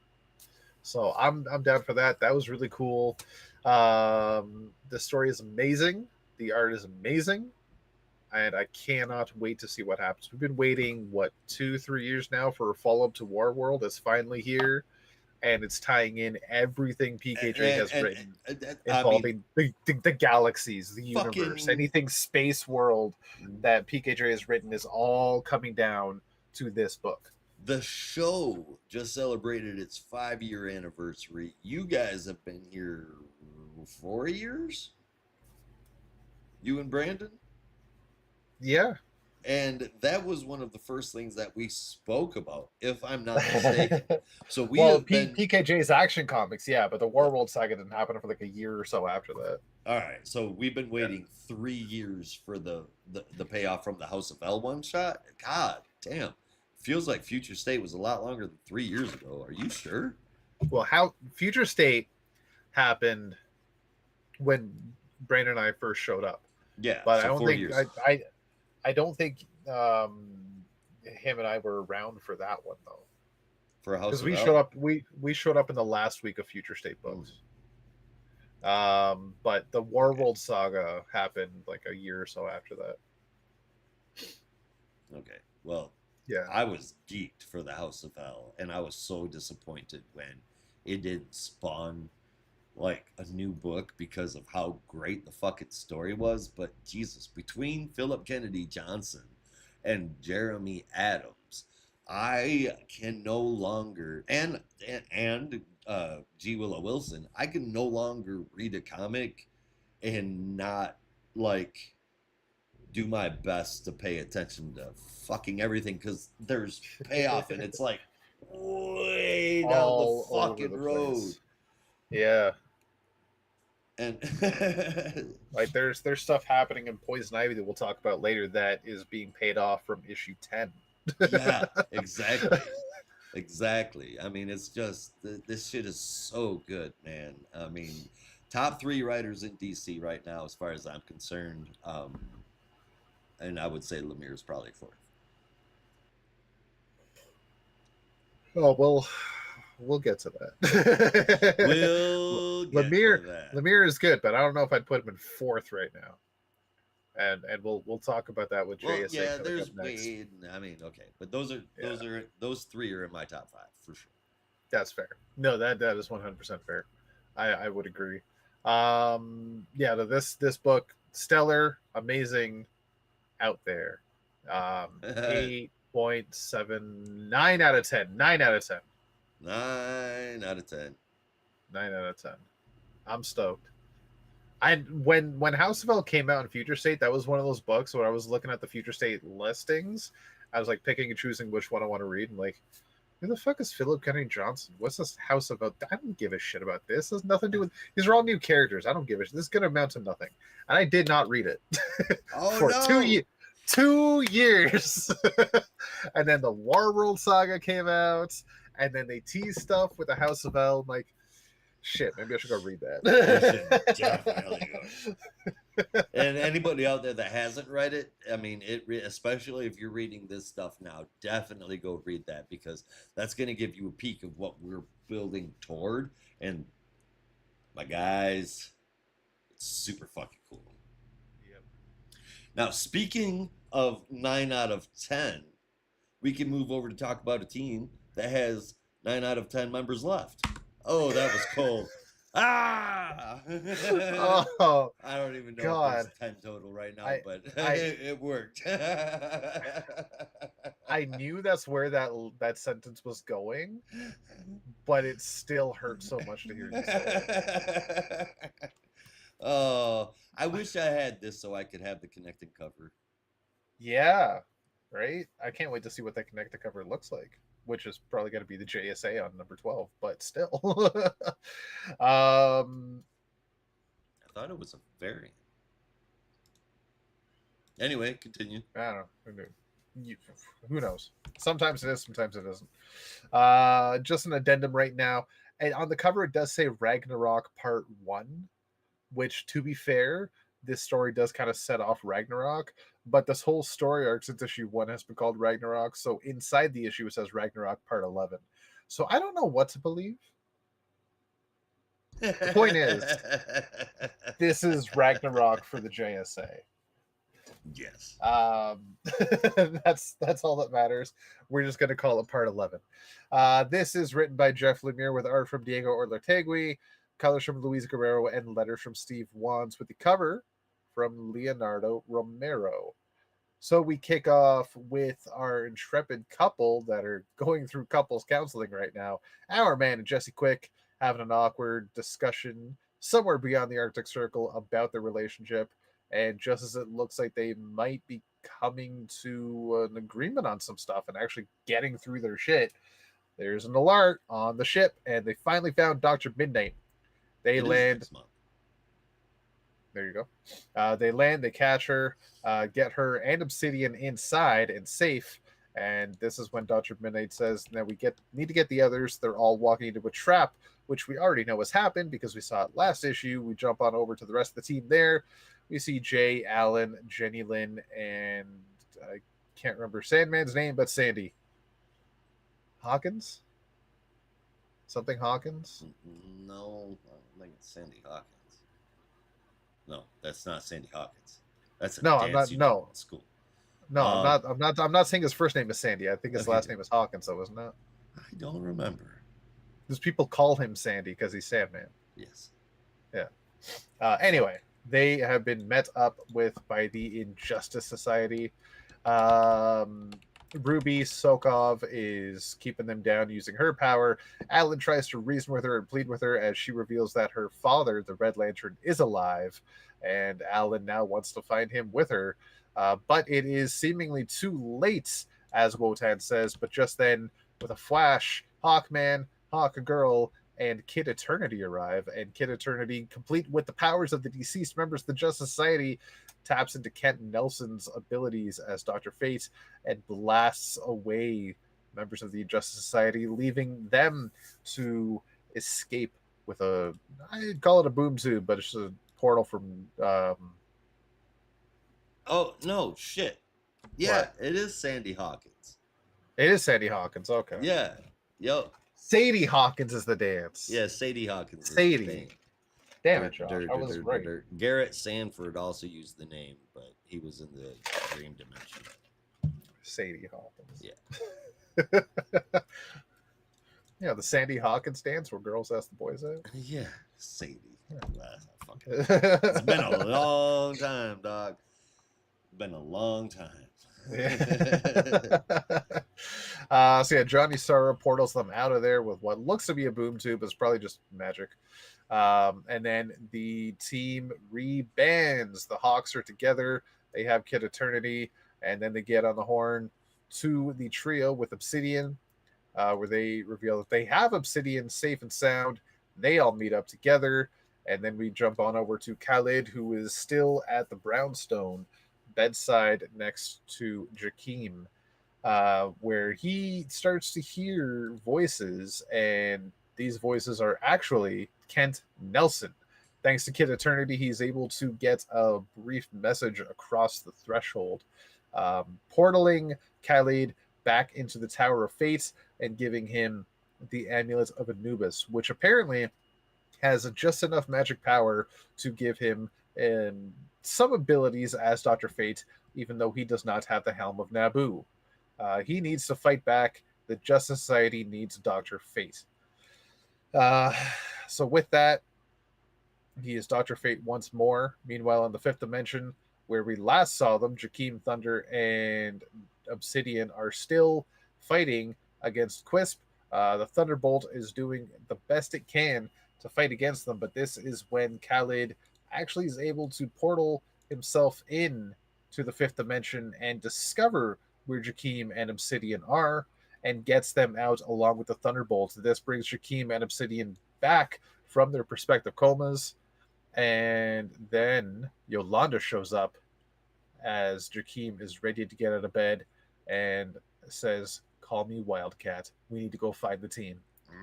So I'm down for that. That was really cool. The story is amazing. The art is amazing. And I cannot wait to see what happens. We've been waiting, 2-3 years now for a follow-up to War World. It's finally here. And it's tying in everything PKJ has written involving the galaxies, the universe, anything space world that PKJ has written is all coming down to this book. The show just celebrated its 5-year anniversary. You guys have been here 4 years? You and Brandon? Yeah. And that was one of the first things that we spoke about, if I'm not mistaken. So PKJ's Action Comics, yeah, but the War World saga didn't happen for like a year or so after that. All right, so we've been waiting 3 years for the payoff from the House of El one shot. God damn, feels like Future State was a lot longer than 3 years ago. Are you sure? Well, how Future State happened when Brandon and I first showed up. Yeah, but so I don't 4 think years. I don't think him and I were around for that one though. For a House of we El? showed up we showed up in the last week of Future State books. But the War World saga happened like a year or so after that. Okay. Well, yeah, I was geeked for the House of El, and I was so disappointed when it didn't spawn like a new book because of how great the fucking story was. But Jesus, between Philip Kennedy Johnson and Jeremy Adams, I can no longer and G. Willow Wilson, I can no longer read a comic and not like do my best to pay attention to fucking everything because there's payoff and it's like way down the all over fucking the road. place. Yeah. And like there's stuff happening in Poison Ivy that we'll talk about later that is being paid off from issue 10. yeah, exactly. I mean, it's just this shit is so good, man. I mean, top 3 writers in DC right now, as far as I'm concerned. And I would say Lemire's probably 4th. Oh well, we'll get to that. We'll get to that. Lemire is good, but I don't know if I'd put him in 4th right now. And we'll talk about that with JSA. Yeah, there's Wade. I mean, okay, but those 3 are in my top 5 for sure. That's fair. No, that is 100% fair. I would agree. This book, stellar, amazing, out there. 8.79 out of 10. 9 out of 10. 9 out of 10. 9 out of 10. I'm stoked. When House of L came out in Future State, that was one of those books where I was looking at the Future State listings. I was like picking and choosing which one I want to read, and like, who the fuck is Philip Kennedy Johnson? What's this House of L? I don't give a shit about this. It has nothing to do with. These are all new characters. I don't give a shit. This is gonna amount to nothing, and I did not read it for 2 years. And then the Warworld saga came out, and then they teased stuff with the House of L. I'm like, shit, maybe I should go read that. You should definitely go. And anybody out there that hasn't read it, I mean, especially if you're reading this stuff now, definitely go read that, because that's going to give you a peek of what we're building toward. And my guys, it's super fucking cool. Yep. Now, speaking of 9 out of 10, we can move over to talk about a team that has 9 out of 10 members left. Oh, that was cold. Oh, I don't even know God. if there's 10 total right now, but it worked. I knew that's where that sentence was going, but it still hurt so much to hear you say it. Oh, I wish I had this so I could have the connecting cover. Yeah, right? I can't wait to see what that connecting cover looks like, which is probably going to be the JSA on number 12, but still. I thought it was a variant. Anyway, continue. I don't know. Who knows? Sometimes it is, sometimes it isn't. Just an addendum right now. And on the cover, it does say Ragnarok Part 1, which, to be fair, this story does kind of set off Ragnarok, but this whole story arc since issue 1 has been called Ragnarok. So inside the issue, it says Ragnarok Part 11. So I don't know what to believe. The point is, this is Ragnarok for the JSA. Yes. That's all that matters. We're just going to call it Part 11. This is written by Jeff Lemire with art from Diego Orlartegui, colors from Luis Guerrero, and letters from Steve Wands, with the cover from Leonardo Romero. So we kick off with our intrepid couple that are going through couples counseling right now. Our man and Jesse Quick having an awkward discussion somewhere beyond the Arctic Circle about their relationship. And just as it looks like they might be coming to an agreement on some stuff and actually getting through their shit, there's an alert on the ship, and they finally found Dr. Midnight. They land. There you go. They land, they catch her, get her and Obsidian inside and safe. And this is when Dr. Midnight says that we need to get the others. They're all walking into a trap, which we already know has happened because we saw it last issue. We jump on over to the rest of the team there. We see Jay, Alan, Jenny Lynn, and I can't remember Sandman's name, but Sandy. Hawkins? Something Hawkins? No, I don't think it's Sandy Hawkins. No, that's not Sandy Hawkins. That's a I'm not. No, school. No, I'm not saying his first name is Sandy. I think his last name is Hawkins, though, isn't it? I don't remember. Because people call him Sandy because he's Sandman. Yes. Yeah. Anyway, they have been met up with by the Injustice Society. Ruby Sokov is keeping them down using her power. Alan tries to reason with her and plead with her as she reveals that her father, the Red Lantern, is alive, and Alan now wants to find him with her. But it is seemingly too late, as Wotan says. But just then, with a flash, Hawkman, Hawkgirl, and Kid Eternity arrive, and Kid Eternity, complete with the powers of the deceased members of the Justice Society, taps into Kent Nelson's abilities as Dr. Fate and blasts away members of the Justice Society, leaving them to escape with a, I'd call it a boom tube, but it's a portal from. Oh no, shit. Yeah, what? It is Sandy Hawkins. It is Sandy Hawkins. Okay. Yeah. Yep. Sadie Hawkins is the dance. Yeah, Sadie Hawkins. Sadie. Is the dance. Damn it, Josh. I was right. Garrett Sanford also used the name, but he was in the dream dimension. Sadie Hawkins. Yeah. Yeah, the Sandy Hawkins dance where girls ask the boys out. Yeah, Sadie. It's been a long time, dog. Been a long time. So yeah, Johnny Sorrow portals them out of there with what looks to be a boom tube, but it's probably just magic. And then the team rebands. The Hawks are together. They have Kid Eternity, and then they get on the horn to the trio with Obsidian, where they reveal that they have Obsidian safe and sound. They all meet up together, and then we jump on over to Khalid, who is still at the brownstone bedside next to Jakeem, where he starts to hear voices, and these voices are actually Kent Nelson. Thanks to Kid Eternity, he's able to get a brief message across the threshold, portaling Khalid back into the Tower of Fate and giving him the Amulet of Anubis, which apparently has just enough magic power to give him some abilities as Dr. Fate, even though he does not have the Helm of Naboo. He needs to fight back. The Justice Society needs Dr. Fate. So with that, he is Dr. Fate once more. Meanwhile, in the fifth dimension, where we last saw them, Jakeem, Thunder, and Obsidian are still fighting against Quisp. The Thunderbolt is doing the best it can to fight against them, but this is when Khalid actually is able to portal himself in to the fifth dimension and discover where Jakeem and Obsidian are and gets them out along with the Thunderbolt. This brings Jakeem and Obsidian back from their respective comas, and then Yolanda shows up as Jakeem is ready to get out of bed and says, "Call me Wildcat. We need to go find the team."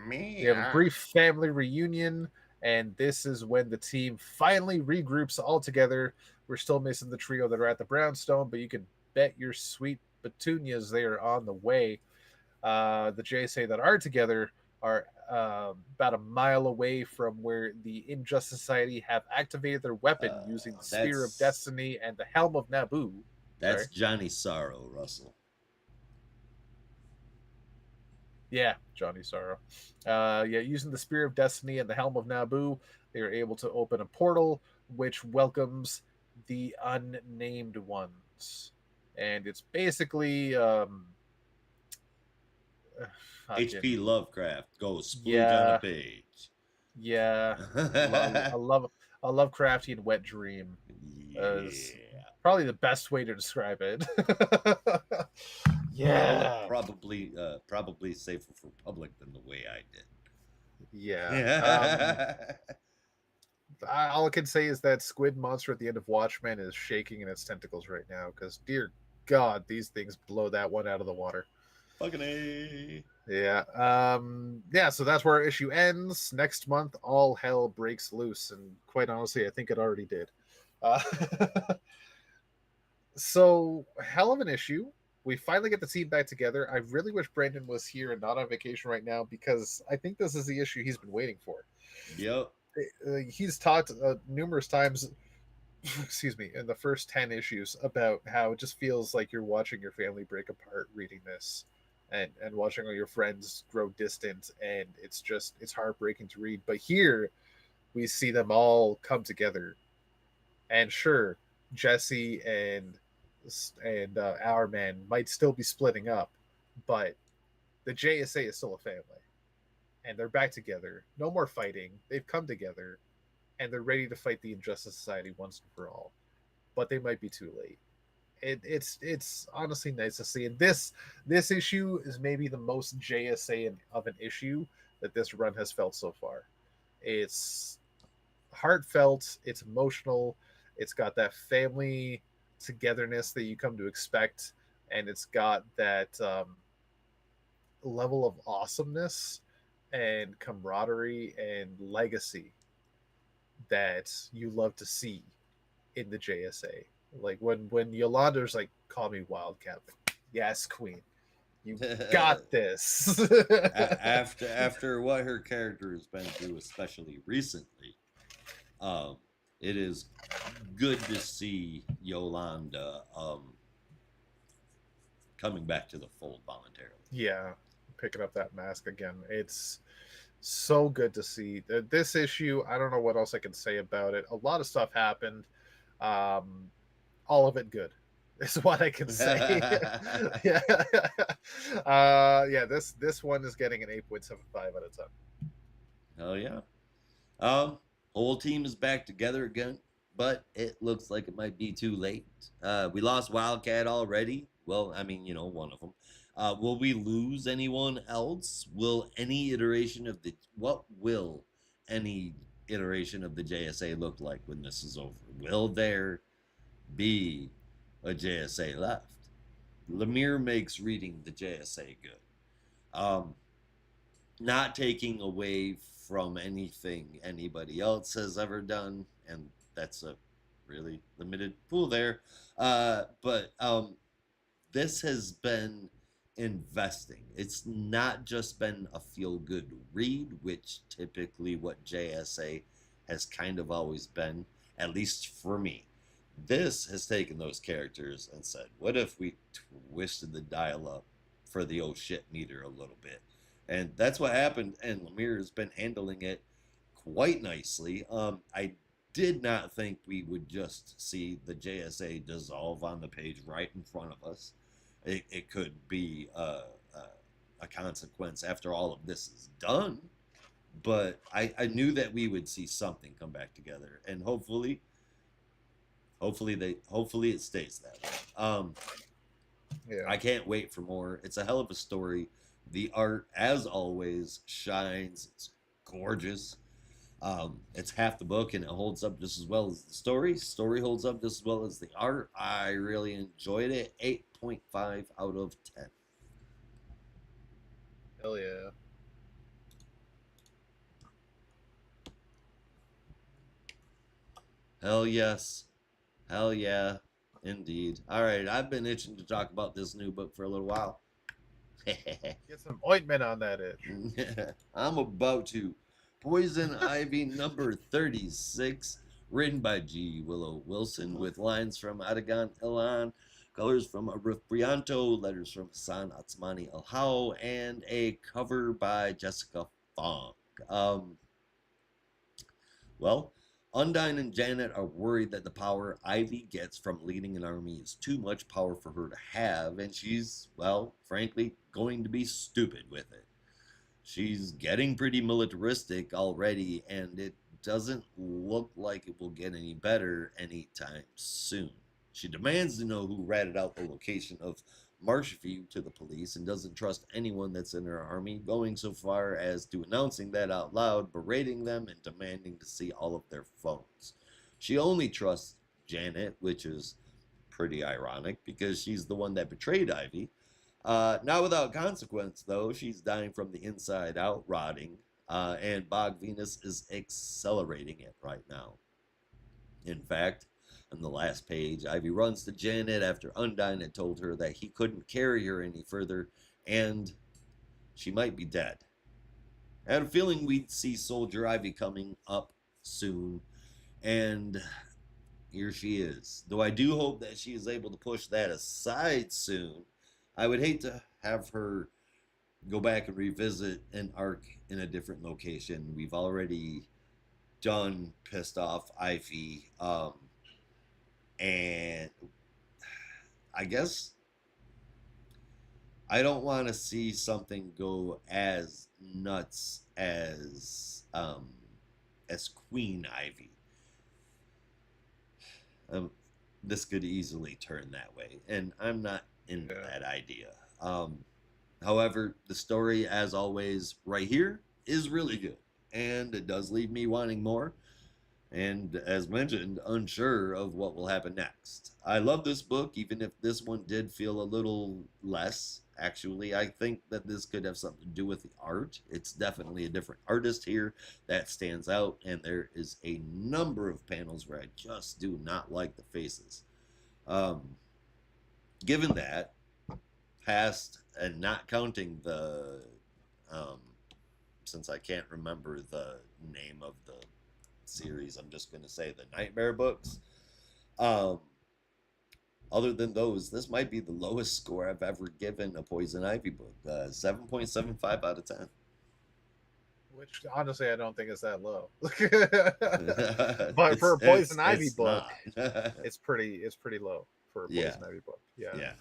They have a brief family reunion, and this is when the team finally regroups all together. We're still missing the trio that are at the brownstone, but you can bet your sweet petunias they are on the way. The JSA that are together are about a mile away from where the Injustice Society have activated their weapon using the Spear of Destiny and the Helm of Naboo. That's Sorry. Johnny Sorrow, Russell. Yeah, Johnny Sorrow. Using the Spear of Destiny and the Helm of Naboo, they are able to open a portal which welcomes the unnamed ones. And it's basically H.P. Lovecraft goes splooge on a page. Yeah. I love a Lovecraftian wet dream. Is probably the best way to describe it. Yeah. Probably safer for public than the way I did. Yeah. All I can say is that squid monster at the end of Watchmen is shaking in its tentacles right now because, dear God, these things blow that one out of the water. Fucking A. Yeah. So that's where our issue ends. Next month, all hell breaks loose. And quite honestly, I think it already did. So, hell of an issue. We finally get the team back together. I really wish Brandon was here and not on vacation right now because I think this is the issue he's been waiting for. Yep. He's talked numerous times, excuse me, in the first 10 issues about how it just feels like you're watching your family break apart reading this and watching all your friends grow distant, and it's heartbreaking to read. But here we see them all come together. And sure, Jesse and our man might still be splitting up, but the JSA is still a family. And they're back together. No more fighting. They've come together, and they're ready to fight the Injustice Society once and for all. But they might be too late. It's honestly nice to see. And this issue is maybe the most JSA of an issue that this run has felt so far. It's heartfelt, it's emotional, it's got that family togetherness that you come to expect, and it's got that level of awesomeness and camaraderie and legacy that you love to see in the JSA. Like when Yolanda's like, "Call me Wildcat," yes, Queen, you got this. After what her character has been through, especially recently, um, it is good to see Yolanda coming back to the fold voluntarily. Yeah, picking up that mask again. It's so good to see. This issue, I don't know what else I can say about it. A lot of stuff happened. Um, all of it good is what I can say. Yeah. Yeah, this one is getting an 8.75 out of 10. Hell yeah. Whole team is back together again, but it looks like it might be too late. We lost Wildcat already. Well, I mean, one of them. Will we lose anyone else? Will any iteration of the what will any iteration of the JSA look like when this is over? Will there be a JSA left? Lemire makes reading the JSA good. Um, Not taking away from anything anybody else has ever done, and that's a really limited pool there. But this has been investing. It's not just been a feel good read, which typically what JSA has kind of always been, at least for me. This has taken those characters and said, what if we twisted the dial up for the oh shit meter a little bit? And that's what happened, and Lemire has been handling it quite nicely. I did not think we would just see the JSA dissolve on the page right in front of us. It could be a consequence after all of this is done, but I knew that we would see something come back together, and hopefully it stays that way. Yeah. I can't wait for more. It's a hell of a story. The art, as always, shines. It's gorgeous. It's half the book, and it holds up just as well as the story. Story holds up just as well as the art. I really enjoyed it. 8.5 out of 10. Hell yeah. Hell yes. Hell yeah. Indeed. All right, I've been itching to talk about this new book for a little while. Get some ointment on that itch. I'm about to. Poison Ivy number 36, written by G. Willow Wilson, with lines from Adagan Ilan, colors from Arif Brianto, letters from Hassan Atsmani Alhao, and a cover by Jessica Fong. Well, Undyne and Janet are worried that the power Ivy gets from leading an army is too much power for her to have, and she's, well, frankly, going to be stupid with it. She's getting pretty militaristic already, and it doesn't look like it will get any better anytime soon. She demands to know who ratted out the location of Marshview to the police and doesn't trust anyone that's in her army, going so far as to announcing that out loud, berating them, and demanding to see all of their phones. She only trusts Janet, which is pretty ironic because she's the one that betrayed Ivy. Not without consequence, though. She's dying from the inside out, rotting, and Bog Venus is accelerating it right now. In fact, on the last page, Ivy runs to Janet after Undyne had told her that he couldn't carry her any further, and she might be dead. I had a feeling we'd see Soldier Ivy coming up soon, and here she is. Though I do hope that she is able to push that aside soon. I would hate to have her go back and revisit an arc in a different location. We've already done Pissed Off Ivy, and I guess I don't want to see something go as nuts as Queen Ivy. this could easily turn that way, and I'm not into that idea. However, the story, as always, right here is really good, and it does leave me wanting more. And as mentioned, unsure of what will happen next. I love this book, even if this one did feel a little less. Actually, I think that this could have something to do with the art. It's definitely a different artist here that stands out, and there is a number of panels where I just do not like the faces. Given that, past and not counting the, um, since I can't remember the name of the series, I'm just going to say the Nightmare books. Other than those, this might be the lowest score I've ever given a Poison Ivy book. 7.75 out of 10. Which honestly I don't think is that low. But for a Poison Ivy book, it's pretty low for a Poison Ivy book. Yeah.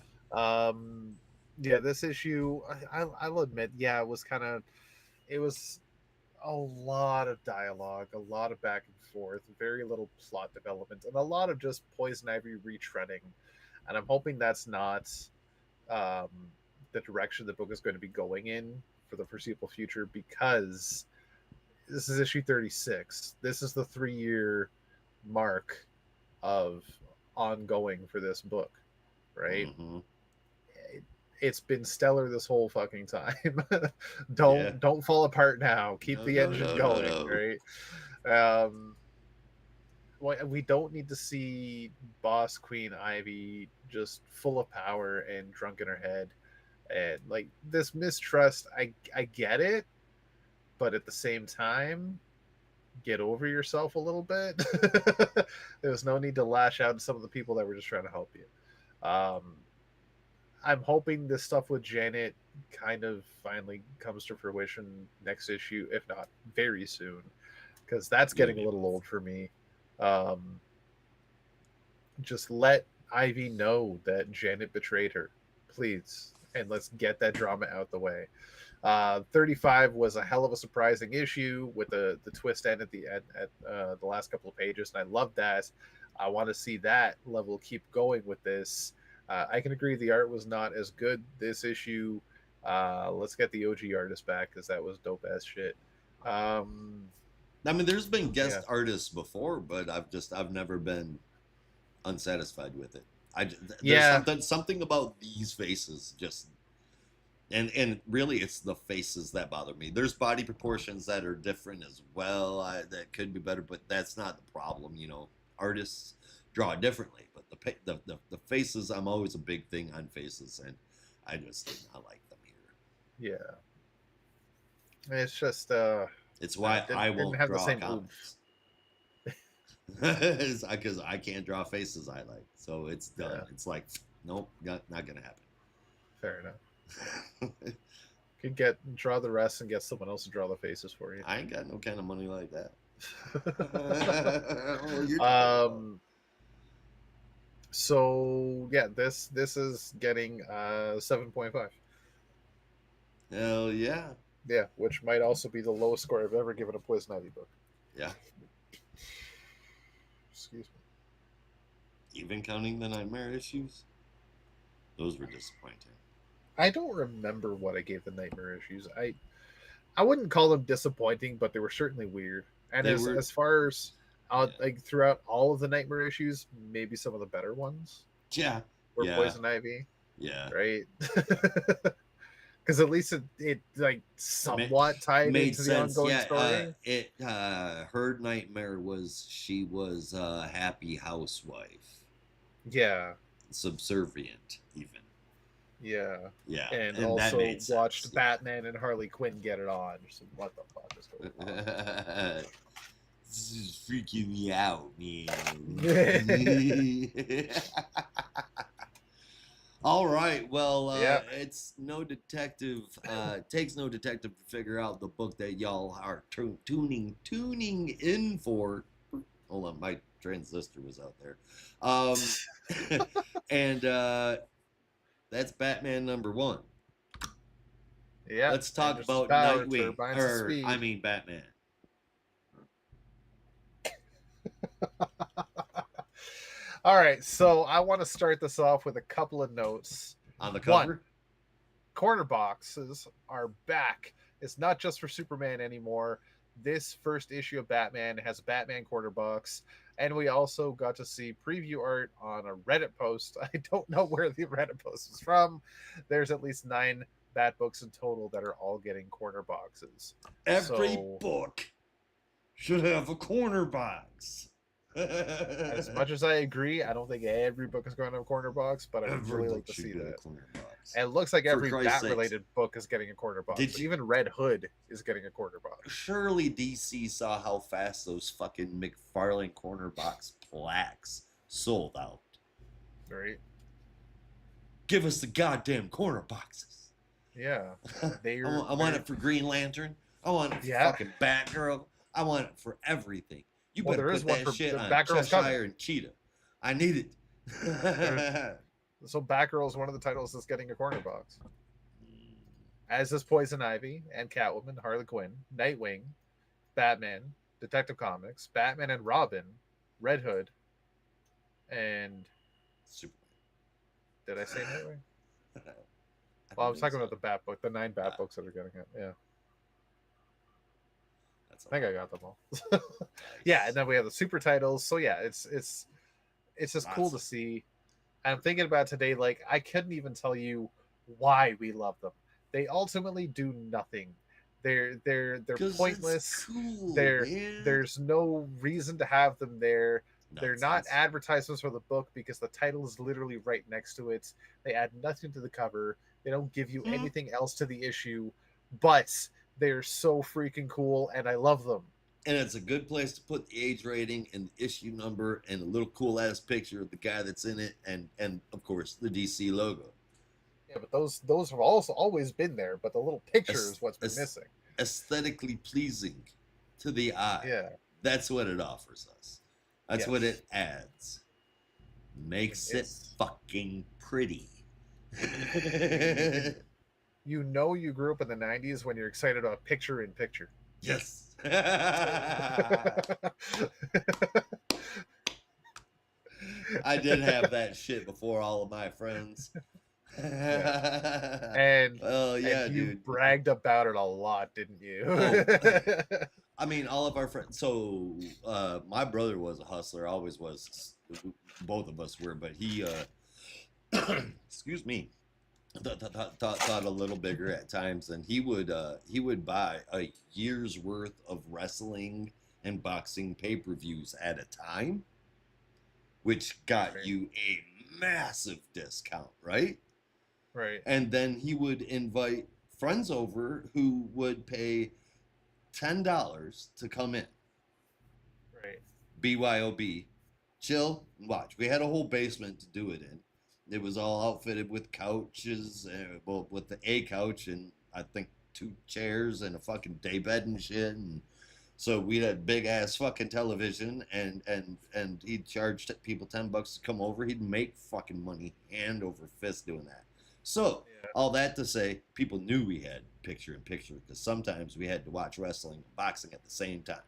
Yeah, this issue, I'll admit, yeah, it was a lot of dialogue, a lot of back and forth, very little plot development, and a lot of just Poison Ivy retreading. And I'm hoping that's not the direction the book is going to be going in for the foreseeable future, because this is issue 36. This is the 3-year mark of ongoing for this book, right? Mm-hmm. It's been stellar this whole fucking time. Don't fall apart now. Keep the engine going, right? We don't need to see Boss Queen Ivy just full of power and drunk in her head, and like this mistrust. I get it, but at the same time, get over yourself a little bit. There's no need to lash out at some of the people that were just trying to help you. I'm hoping this stuff with Janet kind of finally comes to fruition next issue, if not very soon, because that's getting a little old for me. Just let Ivy know that Janet betrayed her, please, and let's get that drama out the way. 35 was a hell of a surprising issue with the twist end at the last couple of pages, and I love that. I want to see that level keep going with this. I can agree the art was not as good this issue. Let's get the OG artist back, because that was dope ass shit. I mean, there's been guest artists before, but I've never been unsatisfied with it. There's something about these faces just, and really it's the faces that bother me. There's body proportions that are different as well, that could be better, but that's not the problem. You know, artists draw differently, but the faces, I'm always a big thing on faces, and I just did not like them here. Yeah, it's just it's why I won't draw comics. Because I can't draw faces I like, so it's done. Yeah. It's like, nope, not gonna happen. Fair enough. Could draw the rest and get someone else to draw the faces for you. I ain't got no kind of money like that. So yeah, this is getting 7.5. Hell yeah. Yeah, which might also be the lowest score I've ever given a Poison Ivy book. Yeah. Excuse me. Even counting the Nightmare issues? Those were disappointing. I don't remember what I gave the Nightmare issues. I wouldn't call them disappointing, but they were certainly weird. And as far as like throughout all of the Nightmare issues, maybe some of the better ones. Yeah. Were Poison Ivy. Yeah. Right? Because at least it like somewhat tied into the ongoing story. Her nightmare was she was a happy housewife. Yeah. Subservient, even. Yeah. Yeah. And also watched Batman and Harley Quinn get it on. So what the fuck is going on? This is freaking me out, man. All right. Well, it's no detective. Takes no detective to figure out the book that y'all are tuning in for. Hold on, my transistor was out there. And that's Batman #1. Yeah. Let's talk about Nightwing. Batman. All right, so I want to start this off with a couple of notes. On the cover? One, corner boxes are back. It's not just for Superman anymore. This first issue of Batman has a Batman corner box, and we also got to see preview art on a Reddit post. I don't know where the Reddit post is from. There's at least 9 Bat books in total that are all getting corner boxes. Every book should have a corner box. As much as I agree, I don't think every book is going to have a corner box, but I would really like to see that. And it looks like every Bat-related book is getting a corner box. Even Red Hood is getting a corner box. Surely DC saw how fast those fucking McFarlane corner box plaques sold out. Right. Give us the goddamn corner boxes. Yeah. I want it for Green Lantern. I want it for fucking Batgirl. I want it for everything. You better put that shit on Cheshire and Cheetah. I need it. So Batgirl is one of the titles that's getting a corner box. As is Poison Ivy and Catwoman, Harley Quinn, Nightwing, Batman, Detective Comics, Batman and Robin, Red Hood, and Superman. Did I say Nightwing? Well, I was talking about the Bat book, the 9 Bat books that are getting it. Yeah. I think I got them all. Yeah, and then we have the super titles. So yeah, it's just cool to see. I'm thinking about today, like I couldn't even tell you why we love them. They ultimately do nothing. They're pointless. Cool, there's no reason to have them there. They're not advertisements for the book because the title is literally right next to it. They add nothing to the cover. They don't give you anything else to the issue, but they're so freaking cool, and I love them. And it's a good place to put the age rating and the issue number and a little cool ass picture of the guy that's in it, and of course the DC logo. Yeah, but those have also always been there, but the little picture is what's been missing. Aesthetically pleasing to the eye. Yeah, that's what it offers us. That's what it adds. Makes it fucking pretty. You know you grew up in the 90s when you're excited about picture in picture. Yes. I did have that shit before all of my friends. And you dude, bragged about it a lot, didn't you? I mean, all of our friends. So my brother was a hustler, always was. Both of us were, but he excuse me, thought a little bigger at times, and he would buy a year's worth of wrestling and boxing pay-per-views at a time, which got you a massive discount, right? Right. And then he would invite friends over who would pay $10 to come in. Right. BYOB, chill and watch. We had a whole basement to do it in. It was all outfitted with couches, with a couch and I think 2 chairs and a fucking daybed and shit. And so we had big ass fucking television, and he'd charge people $10 to come over. He'd make fucking money hand over fist doing that. So all that to say, people knew we had picture in picture because sometimes we had to watch wrestling and boxing at the same time.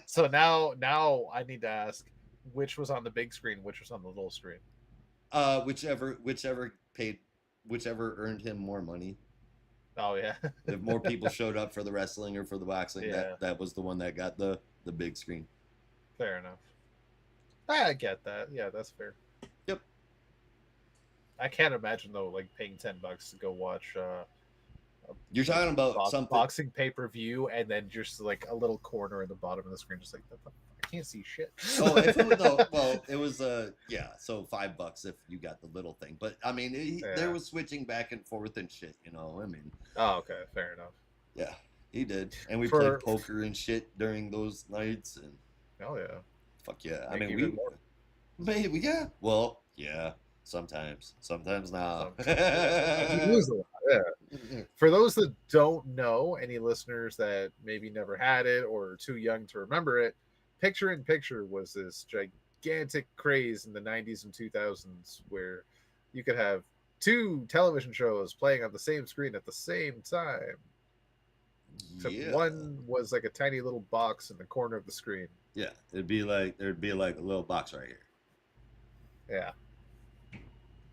So now I need to ask, which was on the big screen, which was on the little screen? Whichever earned him more money. Oh yeah. If more people showed up for the wrestling or for the boxing, that was the one that got the big screen. Fair enough. I get that. Yeah, that's fair. Yep. I can't imagine though, like paying $10 to go watch. You're talking about something boxing pay-per-view, and then just like a little corner in the bottom of the screen, just like I can't see shit. Oh, if it was, well, it was so $5 if you got the little thing. But I mean, there was switching back and forth and shit. You know, I mean. Oh, okay, fair enough. Yeah, he did, and we played poker and shit during those nights. And oh yeah, fuck yeah! I mean, maybe yeah. Well, yeah. Sometimes not. For those that don't know, any listeners that maybe never had it or are too young to remember it, Picture in Picture was this gigantic craze in the 90s and 2000s where you could have 2 television shows playing on the same screen at the same time. Except one was like a tiny little box in the corner of the screen. Yeah, there'd be like a little box right here, Yeah,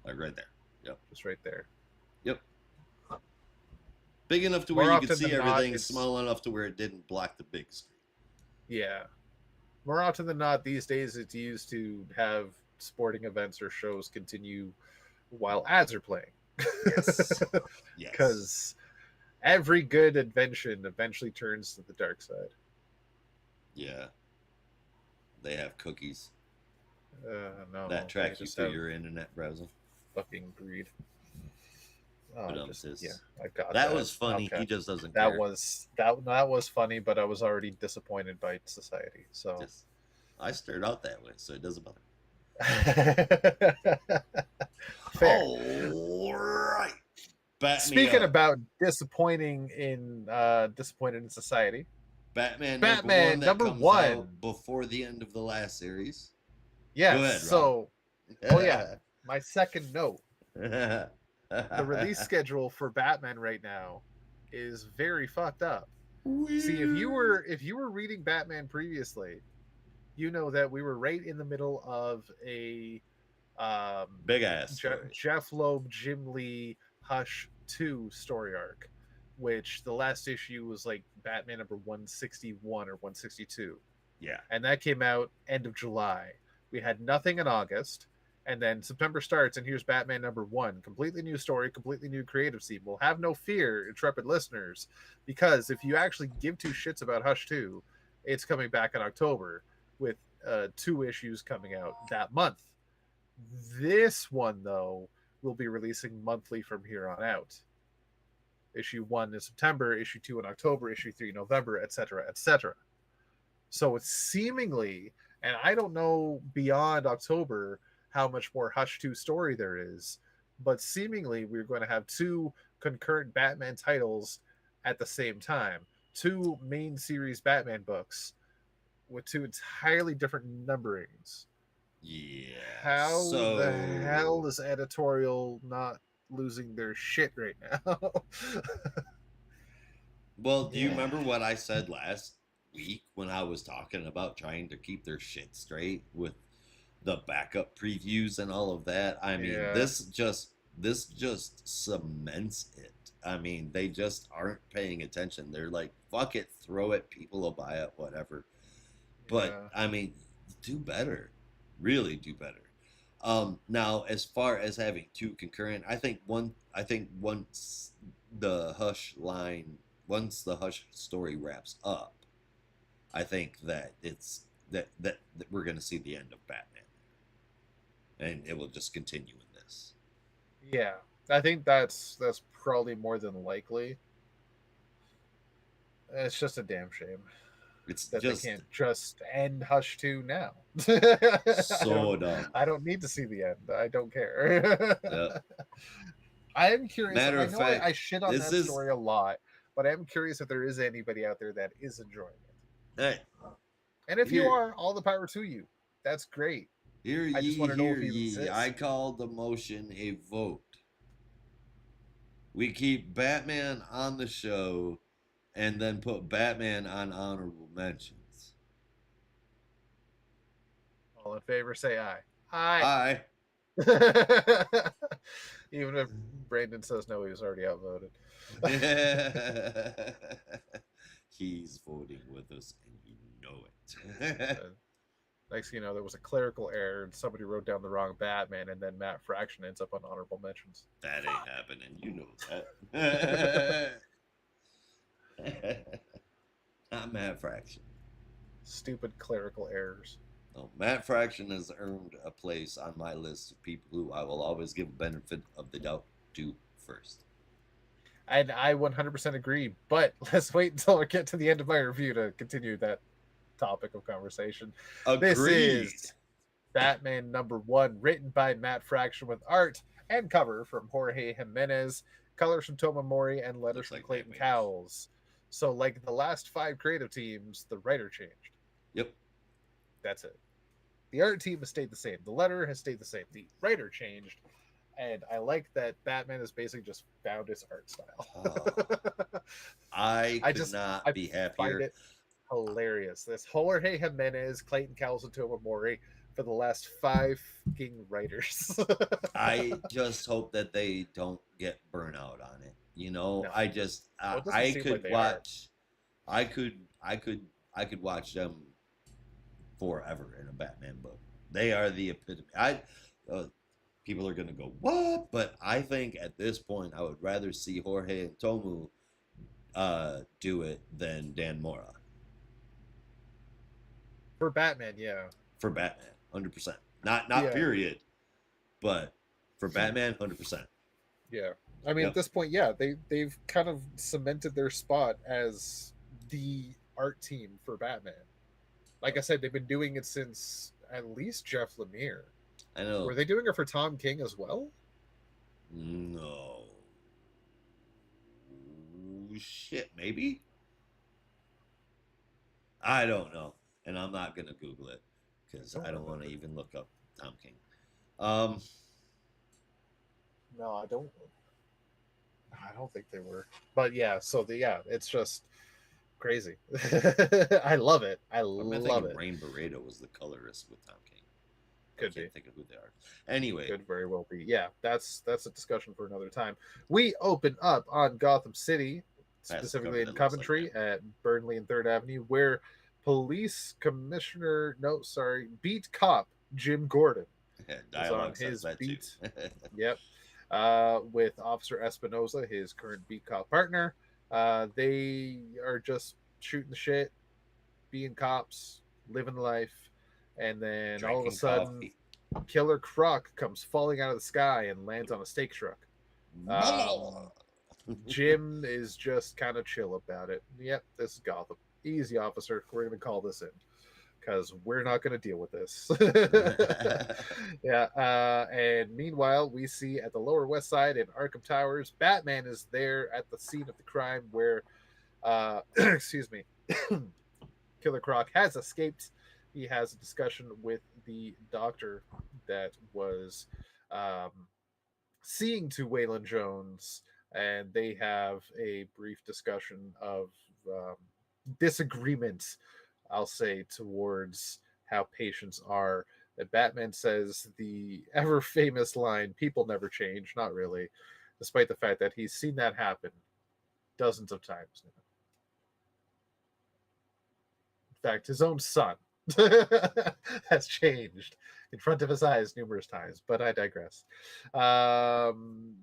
like right there. Yep, just right there. yep. Big enough to where More you could often see than not, everything, it's small enough to where it didn't block the big screen. yeah. More often than not, these days it's used to have sporting events or shows continue while ads are playing. Yes, yes. Because every good invention eventually turns to the dark side. Yeah, they have cookies No, that they track you just through have your internet browser. fucking greed. But Yeah, I got that was funny. Okay. He just doesn't That care. was funny, but I was already disappointed by society. So Just, I started out that way, so it doesn't bother. fair. All right. Speaking about disappointing in society, Batman number comes one. out before the end of the last series. Yes. Go ahead, so, Rob. oh yeah, my second note. The release schedule for Batman right now is very fucked up. Weird. See, if you were reading Batman previously, you know that we were right in the middle of a big ass story. Jeff Loeb, Jim Lee, Hush 2 story arc, which the last issue was like Batman number 161 or 162. Yeah. And that came out end of July. We had nothing in August. And then September starts, and here's Batman number 1. Completely new story, completely new creative team. Well, have no fear, intrepid listeners, because if you actually give two shits about Hush 2, it's coming back in October with 2 issues coming out that month. This one, though, will be releasing monthly from here on out. Issue 1 in September, issue 2 in October, issue 3 in November, etc., etc. So it's seemingly, and I don't know beyond October how much more Hush 2 story there is, but seemingly we're going to have 2 concurrent Batman titles at the same time. 2 main series Batman books with 2 entirely different numberings. Yeah. How the hell is editorial not losing their shit right now? Well, do you remember what I said last week when I was talking about trying to keep their shit straight with the backup previews and all of that? I mean, this just cements it. I mean, they just aren't paying attention. They're like, fuck it, throw it, people will buy it, whatever. But I mean, do better. Really do better. Now, as far as having 2 concurrent, I think once the Hush story wraps up, I think that it's that we're going to see the end of Batman, and it will just continue in this. Yeah, I think that's probably more than likely. It's just a damn shame. It's that just, they can't just end Hush 2 now. So dumb. I don't need to see the end. I don't care. Yep. I am curious. Matter of fact, I shit on that story a lot, but I am curious if there is anybody out there that is enjoying it. Hey, and if you are, all the power to you. That's great. I just want to know if you exist. I call the motion a vote. We keep Batman on the show and then put Batman on honorable mentions. All in favor, say aye. Aye. Aye. Even if Brandon says no, he was already outvoted. He's voting with us, and you know it. Next thing you know, there was a clerical error, and somebody wrote down the wrong Batman, and then Matt Fraction ends up on honorable mentions. That ain't happening. You know that. Not Matt Fraction. Stupid clerical errors. No, Matt Fraction has earned a place on my list of people who I will always give a benefit of the doubt to first. And I 100% agree, but let's wait until we get to the end of my review to continue that topic of conversation. Agreed. This is Batman number 1, written by Matt Fraction with art and cover from Jorge Jimenez, colors from Tomamori, and letters from Clayton Cowles. So, like the last 5 creative teams, the writer changed. Yep. That's it. The art team has stayed the same. The letter has stayed the same. The writer changed. And I like that Batman has basically just found his art style. I could not be happier. hilarious. This Jorge Jimenez, Clayton Cowles, and Tomamori for the last 5 fucking writers. I just hope that they don't get burnout on it. You know, No. I just Well, it doesn't I seem like could they are. watch, I could watch them forever in a Batman book. They are the epitome. Uh, people are gonna go what? But I think at this point, I would rather see Jorge and Tomu do it than Dan Mora For Batman, yeah. for Batman, 100%. Not Yeah. period, but for Batman, 100%. Yeah. I mean, Yep. at this point, yeah, they've kind of cemented their spot as the art team for Batman. Like I said, they've been doing it since at least Jeff Lemire. I know. Were they doing it for Tom King as well? No. Shit, maybe? I don't know. And I'm not going to Google it because I don't want to even look up Tom King. No, I don't. I don't think they were. But yeah, so it's just crazy. I love it. I love it. Rain Barreto was the colorist with Tom King. Could I can't be. think of who they are. Anyway, Could very well be. Yeah, that's a discussion for another time. We open up on Gotham City, specifically in Coventry at Burnley and 3rd Avenue, where beat cop Jim Gordon is on his beat. Yep. With Officer Espinosa, his current beat cop partner. They are just shooting the shit, being cops, living life, and then all of a sudden, Killer Croc comes falling out of the sky and lands on a steak truck. Jim is just kind of chill about it. Yep, this is Gotham. Easy, officer. We're going to call this in because we're not going to deal with this. Yeah. And meanwhile, we see at the Lower West Side in Arkham Towers, Batman is there at the scene of the crime where, excuse me, Killer Croc has escaped. He has a discussion with the doctor that was seeing to Waylon Jones, and they have a brief discussion of disagreement, I'll say, towards how patients are. That Batman says the ever famous line, "People never change," not really, despite the fact that he's seen that happen dozens of times now. In fact, his own son has changed in front of his eyes numerous times, but I digress. Waylon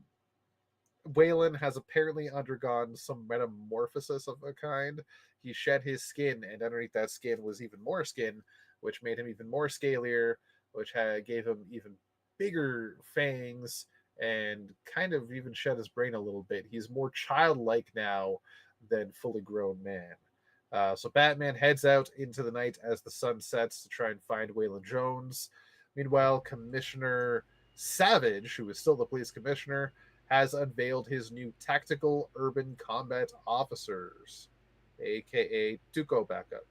has apparently undergone some metamorphosis of a kind. He shed his skin, and underneath that skin was even more skin, which made him even more scalier, which gave him even bigger fangs, and kind of even shed his brain a little bit. He's more childlike now than fully grown man. So Batman heads out into the night as the sun sets to try and find Waylon Jones. Meanwhile, Commissioner Savage, who is still the police commissioner, has unveiled his new Tactical Urban Combat Officers, aka Tuco Backup.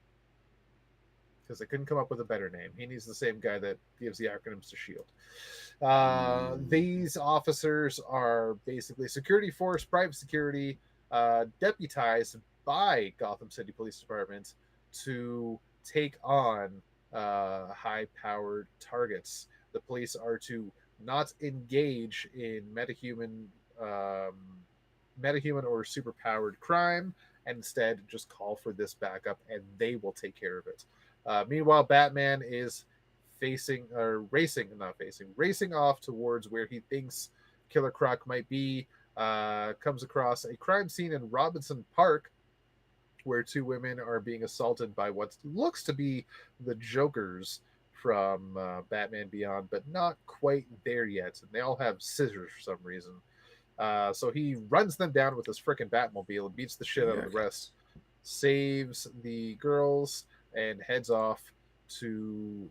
Because they couldn't come up with a better name. He needs the same guy that gives the acronyms to S.H.I.E.L.D. These officers are basically security force, private security, deputized by Gotham City Police Department to take on high-powered targets. The police are to not engage in metahuman or superpowered crime, and instead just call for this backup, and they will take care of it. Meanwhile, Batman is racing off towards where he thinks Killer Croc might be. Comes across a crime scene in Robinson Park, where 2 women are being assaulted by what looks to be the Jokers from Batman Beyond, but not quite there yet. And they all have scissors for some reason. So he runs them down with his frickin' Batmobile and beats the shit out of the rest, saves the girls, and heads off to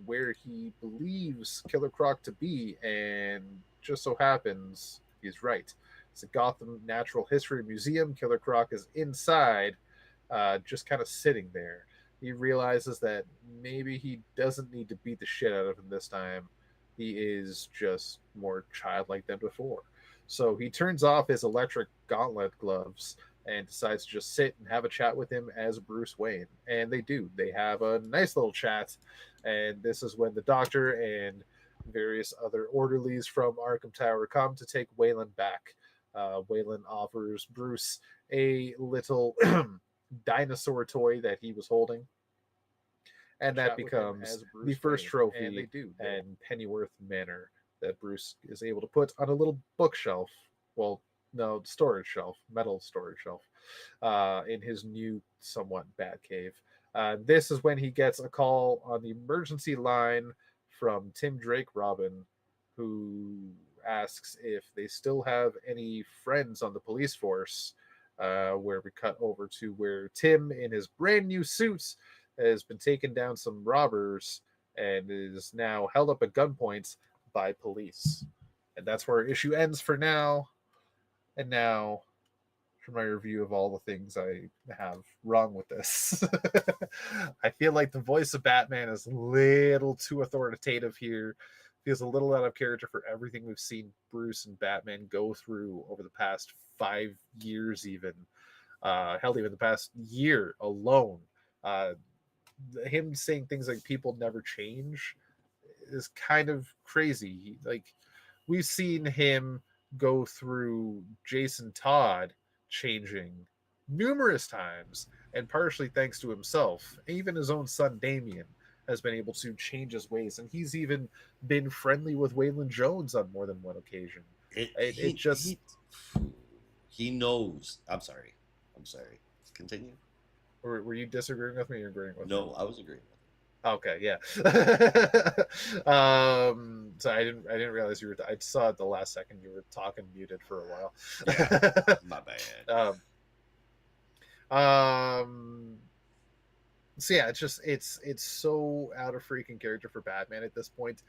where he believes Killer Croc to be. And just so happens, he's right. It's a Gotham Natural History Museum. Killer Croc is inside, just kind of sitting there. He realizes that maybe he doesn't need to beat the shit out of him this time. He is just more childlike than before. So he turns off his electric gauntlet gloves, and decides to just sit and have a chat with him as Bruce Wayne. And they do. They have a nice little chat. And this is when the Doctor and various other orderlies from Arkham Tower come to take Wayland back. Wayland offers Bruce a little dinosaur toy that he was holding. And that becomes the first trophy and they do and Pennyworth Manor that Bruce is able to put on a little bookshelf. Well, no, storage shelf, metal storage shelf, in his new somewhat bat cave. This is when he gets a call on the emergency line from Tim Drake Robin, who asks if they still have any friends on the police force, where we cut over to where Tim, in his brand new suit, has been taken down some robbers and is now held up at gunpoint by police. And that's where our issue ends for now. And now for my review of all the things I have wrong with this. I feel like the voice of Batman is a little too authoritative here. Feels a little out of character for everything we've seen Bruce and Batman go through over the past 5 years, even. Hell, even the past year alone. Him saying things like people never change is kind of crazy. Like, we've seen him go through Jason Todd changing numerous times, and partially thanks to himself. Even his own son Damien has been able to change his ways, and he's even been friendly with Waylon Jones on more than one occasion. He knows. I'm sorry. Continue. Were you disagreeing with me or agreeing with me? No, I was agreeing with you. Okay, yeah. So I didn't realize you were. I saw at the last second you were talking muted for a while. Yeah, my bad. So yeah, it's so out of freaking character for Batman at this point.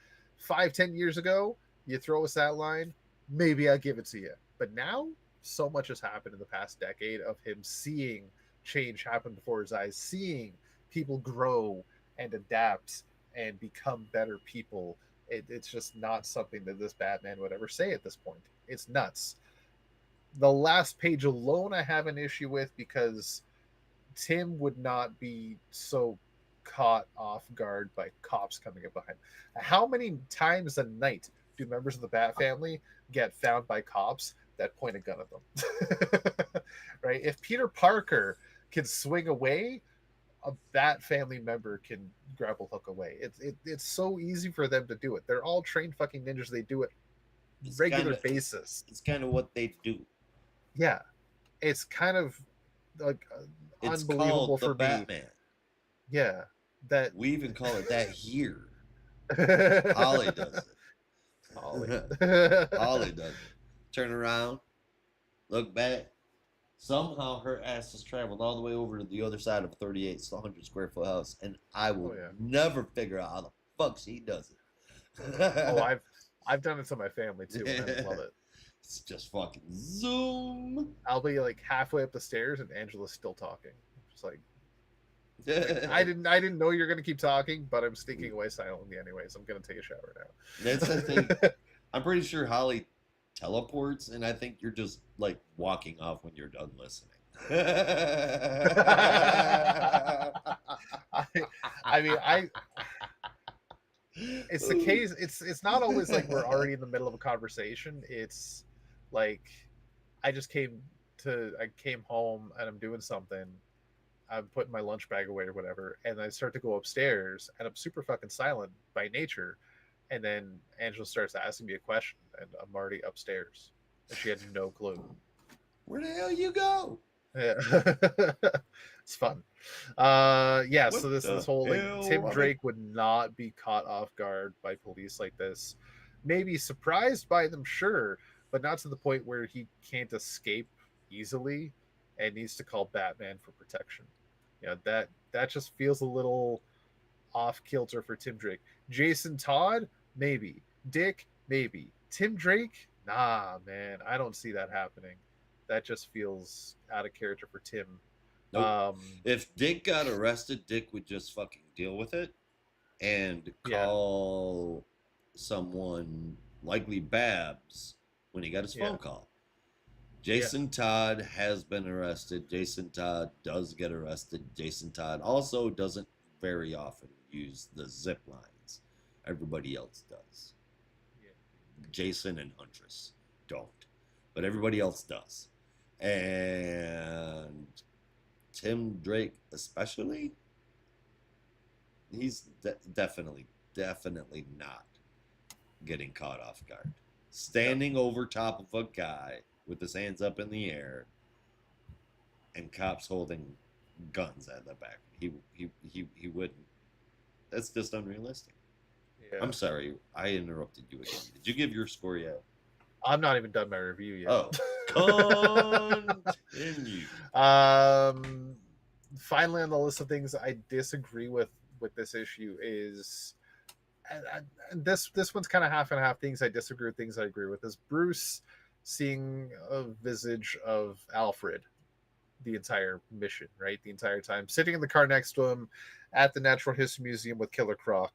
5-10 years ago, you throw us that line, maybe I'll give it to you. But now, so much has happened in the past decade of him seeing change happen before his eyes, seeing people grow and adapt and become better people. It's just not something that this Batman would ever say at this point. It's nuts. The last page alone I have an issue with, because Tim would not be so caught off guard by cops coming up behind. How many times a night do members of the Bat family get found by cops that point a gun at them? Right? If Peter Parker can swing away, a Bat family member can grapple hook away. It's so easy for them to do it. They're all trained fucking ninjas. They do it regular basis. It's kind of what they do. Yeah, it's kind of like it's unbelievable for Batman. me. Yeah, that we even call it that here. Holly does it. Holly does it. Turn around, look back. Somehow her ass has traveled all the way over to the other side of a 3,800 square foot house, and I will never figure out how the fuck she does it. I've done it to my family too, and I love it. It's just fucking zoom. I'll be like halfway up the stairs, and Angela's still talking. Just like I didn't know you're gonna keep talking, but I'm sneaking away silently anyways. I'm gonna take a shower now. That's the thing. I'm pretty sure Holly teleports, and I think you're just like walking off when you're done listening. It's the case. It's not always like we're already in the middle of a conversation. It's like I came home and I'm doing something. I'm putting my lunch bag away or whatever, and I start to go upstairs, and I'm super fucking silent by nature. And then Angela starts asking me a question, and I'm already upstairs, and she had no clue. Where the hell you go? Yeah, it's fun. Yeah. So this whole like Tim Drake would not be caught off guard by police like this. Maybe surprised by them, sure, but not to the point where he can't escape easily and needs to call Batman for protection. You know, that just feels a little off kilter for Tim Drake. Jason Todd, maybe. Dick, maybe. Tim Drake, nah, man, I don't see that happening. That just feels out of character for Tim. Nope. If Dick got arrested, Dick would just fucking deal with it and call someone, likely Babs, when he got his phone call. Jason Todd has been arrested. Jason Todd does get arrested. Jason Todd also doesn't very often use the zip lines. Everybody else does. Yeah. Jason and Huntress don't, but everybody else does. And Tim Drake, especially, he's definitely not getting caught off guard. Standing over top of a guy with his hands up in the air and cops holding guns at the back. He wouldn't. That's just unrealistic. Yeah. I'm sorry, I interrupted you again. Did you give your score yet? I'm not even done my review yet. Oh, continue. Finally, on the list of things I disagree with this issue is, and this one's kind of half and half. Things I disagree with, things I agree with. Is Bruce seeing a visage of Alfred the entire mission, right? The entire time, sitting in the car next to him at the Natural History Museum with Killer Croc.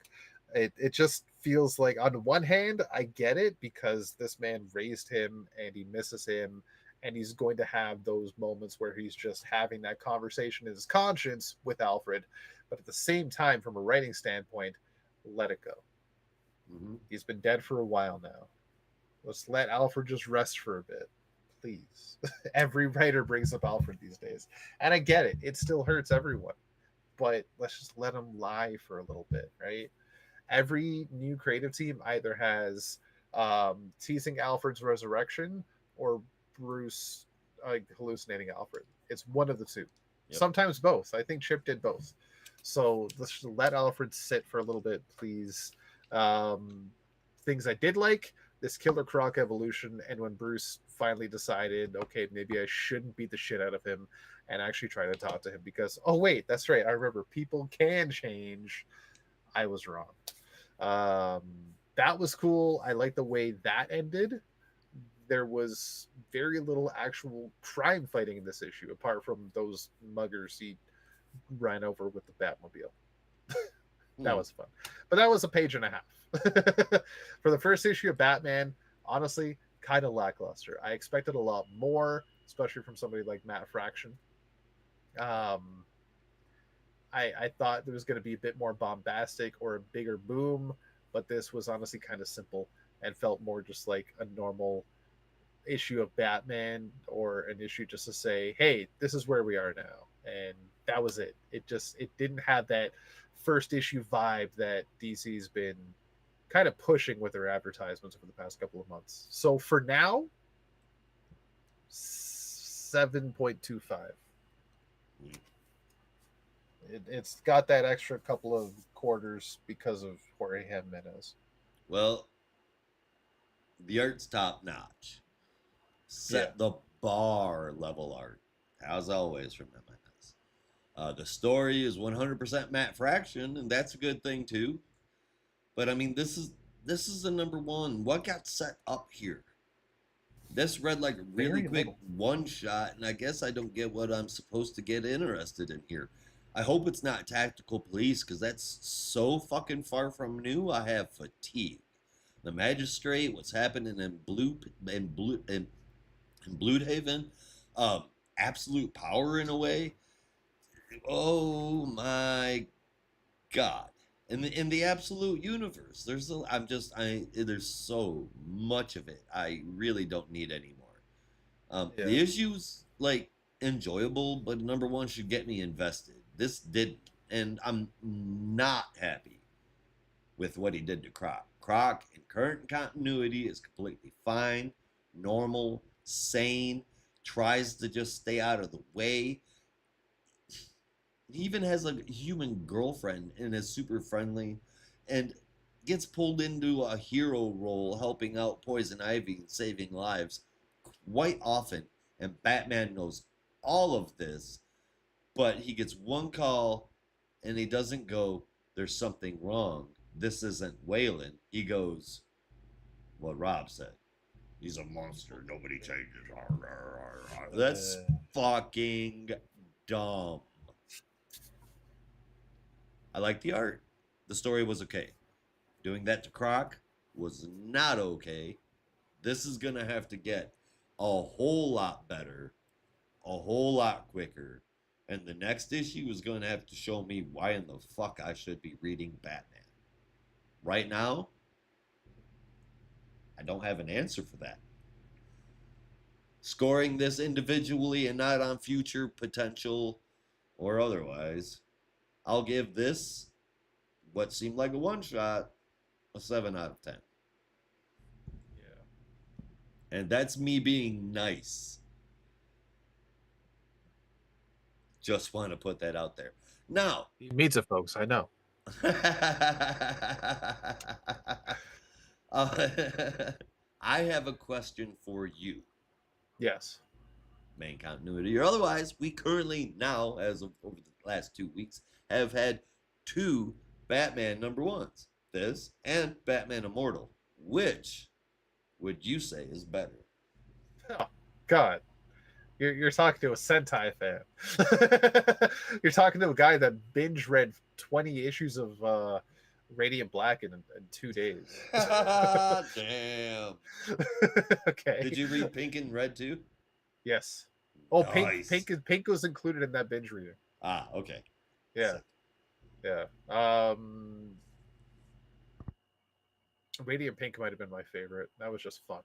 It just feels like, on one hand, I get it because this man raised him and he misses him, and he's going to have those moments where he's just having that conversation in his conscience with Alfred. But at the same time, from a writing standpoint, let it go. Mm-hmm. He's been dead for a while now. Let's let Alfred just rest for a bit, please. Every writer brings up Alfred these days, and I get it. It still hurts everyone, but let's just let him lie for a little bit, right? Every new creative team either has teasing Alfred's resurrection or Bruce hallucinating Alfred. It's one of the two. Yep. Sometimes both. I think Chip did both. So let's just let Alfred sit for a little bit, please. Things I did like, this Killer Croc evolution, and when Bruce finally decided, okay, maybe I shouldn't beat the shit out of him and actually try to talk to him because, oh wait, that's right, I remember people can change. I was wrong. That was cool. I like the way that ended. There was very little actual crime fighting in this issue, apart from those muggers he ran over with the Batmobile. That was fun. But that was a page and a half. For the first issue of Batman, honestly, kind of lackluster. I expected a lot more, especially from somebody like Matt Fraction. I thought there was going to be a bit more bombastic or a bigger boom, but this was honestly kind of simple and felt more just like a normal issue of Batman, or an issue just to say, hey, this is where we are now. And that was it. It didn't have that first issue vibe that DC's been kind of pushing with their advertisements over the past couple of months. So for now, 7.25. It's got that extra couple of quarters because of Jorge Jimenez. Well, the art's top notch. Set the bar level art, as always, from Jimenez. The story is 100% Matt Fraction, and that's a good thing too. But I mean, this is a number one. What got set up here? This read like a really quick one shot, and I guess I don't get what I'm supposed to get interested in here. I hope it's not Tactical Police, because that's so fucking far from new. I have fatigue. The Magistrate, what's happening in Bloodhaven, Absolute Power in a way. Oh my God! In the Absolute Universe, there's so much of it. I really don't need any more. The issues like enjoyable, but number one should get me invested. This didn't, and I'm not happy with what he did to Croc. Croc in current continuity is completely fine, normal, sane, tries to just stay out of the way. He even has a human girlfriend and is super friendly, and gets pulled into a hero role helping out Poison Ivy and saving lives quite often, and Batman knows all of this, but he gets one call and he doesn't go, there's something wrong, this isn't Waylon. He goes, what Rob said, he's a monster, nobody changes. That's fucking dumb. I like the art. The story was okay. Doing that to Croc was not okay. This is going to have to get a whole lot better, a whole lot quicker. And the next issue is going to have to show me why in the fuck I should be reading Batman. Right now, I don't have an answer for that. Scoring this individually and not on future potential or otherwise, I'll give this, what seemed like a one-shot, a 7 out of 10. Yeah. And that's me being nice. Just want to put that out there. Now, He meets it, folks. I know. I have a question for you. Yes. Main continuity or otherwise, we currently now, as of over the last 2 weeks, have had 2 Batman number 1s. This and Batman Immortal. Which would you say is better? Oh, God. You're talking to a Sentai fan. You're talking to a guy that binge read 20 issues of Radiant Black in 2 days. Damn. Okay. Did you read Pink and Red too? Yes. Oh, Nice. Pink was included in that binge reading. Ah, okay. Yeah. Yeah. Radiant Pink might have been my favorite. That was just fun.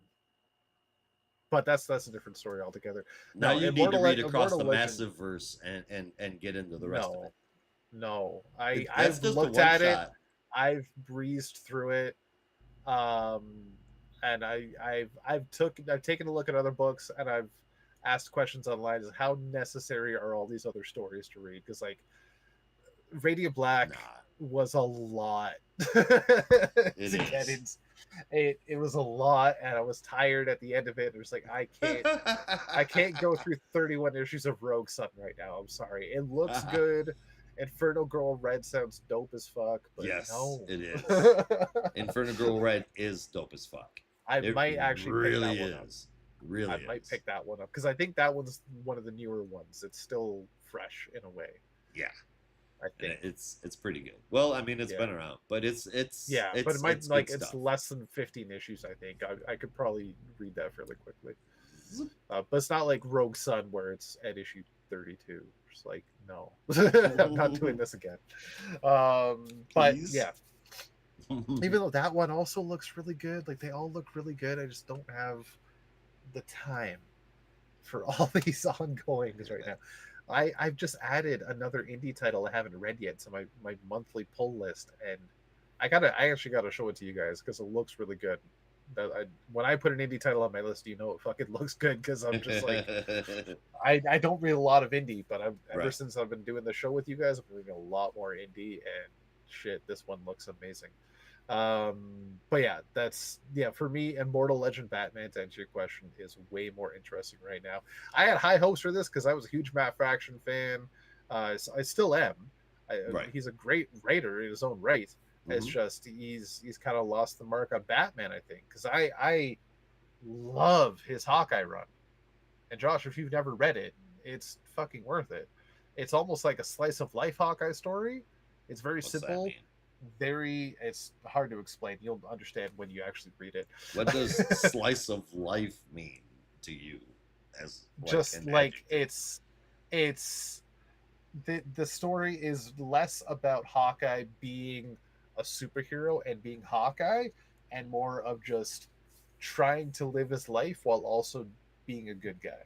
But that's a different story altogether. Now you need to read across the Legend, massive verse and get into the rest of it. No. That's I've just looked a one at shot. it. I've breezed through it. And I've taken a look at other books, and I've asked questions online as how necessary are all these other stories to read, because like Radiant Black was a lot to get into. It was a lot, and I was tired at the end of it. It was like I can't go through 31 issues of Rogue Sun right now. I'm sorry. It looks good. Inferno Girl Red sounds dope as fuck. But yes, no. it is. Inferno Girl Red is dope as fuck. I might actually really pick that one up. Really, I might pick that one up because I think that one's one of the newer ones. It's still fresh in a way. Yeah, I think it's pretty good. Well, I mean, it's been around, but it's but it might it's less than 15 issues. I think I could probably read that fairly quickly. But it's not like Rogue Sun where it's at issue 32. Just like no, I'm not doing this again. But Please? yeah. Even though that one also looks really good, like they all look really good, I just don't have the time for all these ongoings right now. I've just added another indie title I haven't read yet to my monthly pull list, and I actually gotta show it to you guys because it looks really good. When I put an indie title on my list, you know it fucking looks good because I'm just like I don't read a lot of indie, but ever since I've been doing the show with you guys, I'm reading a lot more indie, and shit, this one looks amazing. But yeah, for me, Immortal Legend Batman, to answer your question, is way more interesting right now. I had high hopes for this because I was a huge Matt Fraction fan. I still am. He's a great writer in his own right. It's just he's kind of lost the mark on Batman, I think, because I love his Hawkeye run. And Josh, if you've never read it, it's fucking worth it. It's almost like a slice of life Hawkeye story. It's very simple. It's hard to explain. You'll understand when you actually read it. What does slice of life mean to you? As just like it's the story is less about Hawkeye being a superhero and being Hawkeye, and more of just trying to live his life while also being a good guy.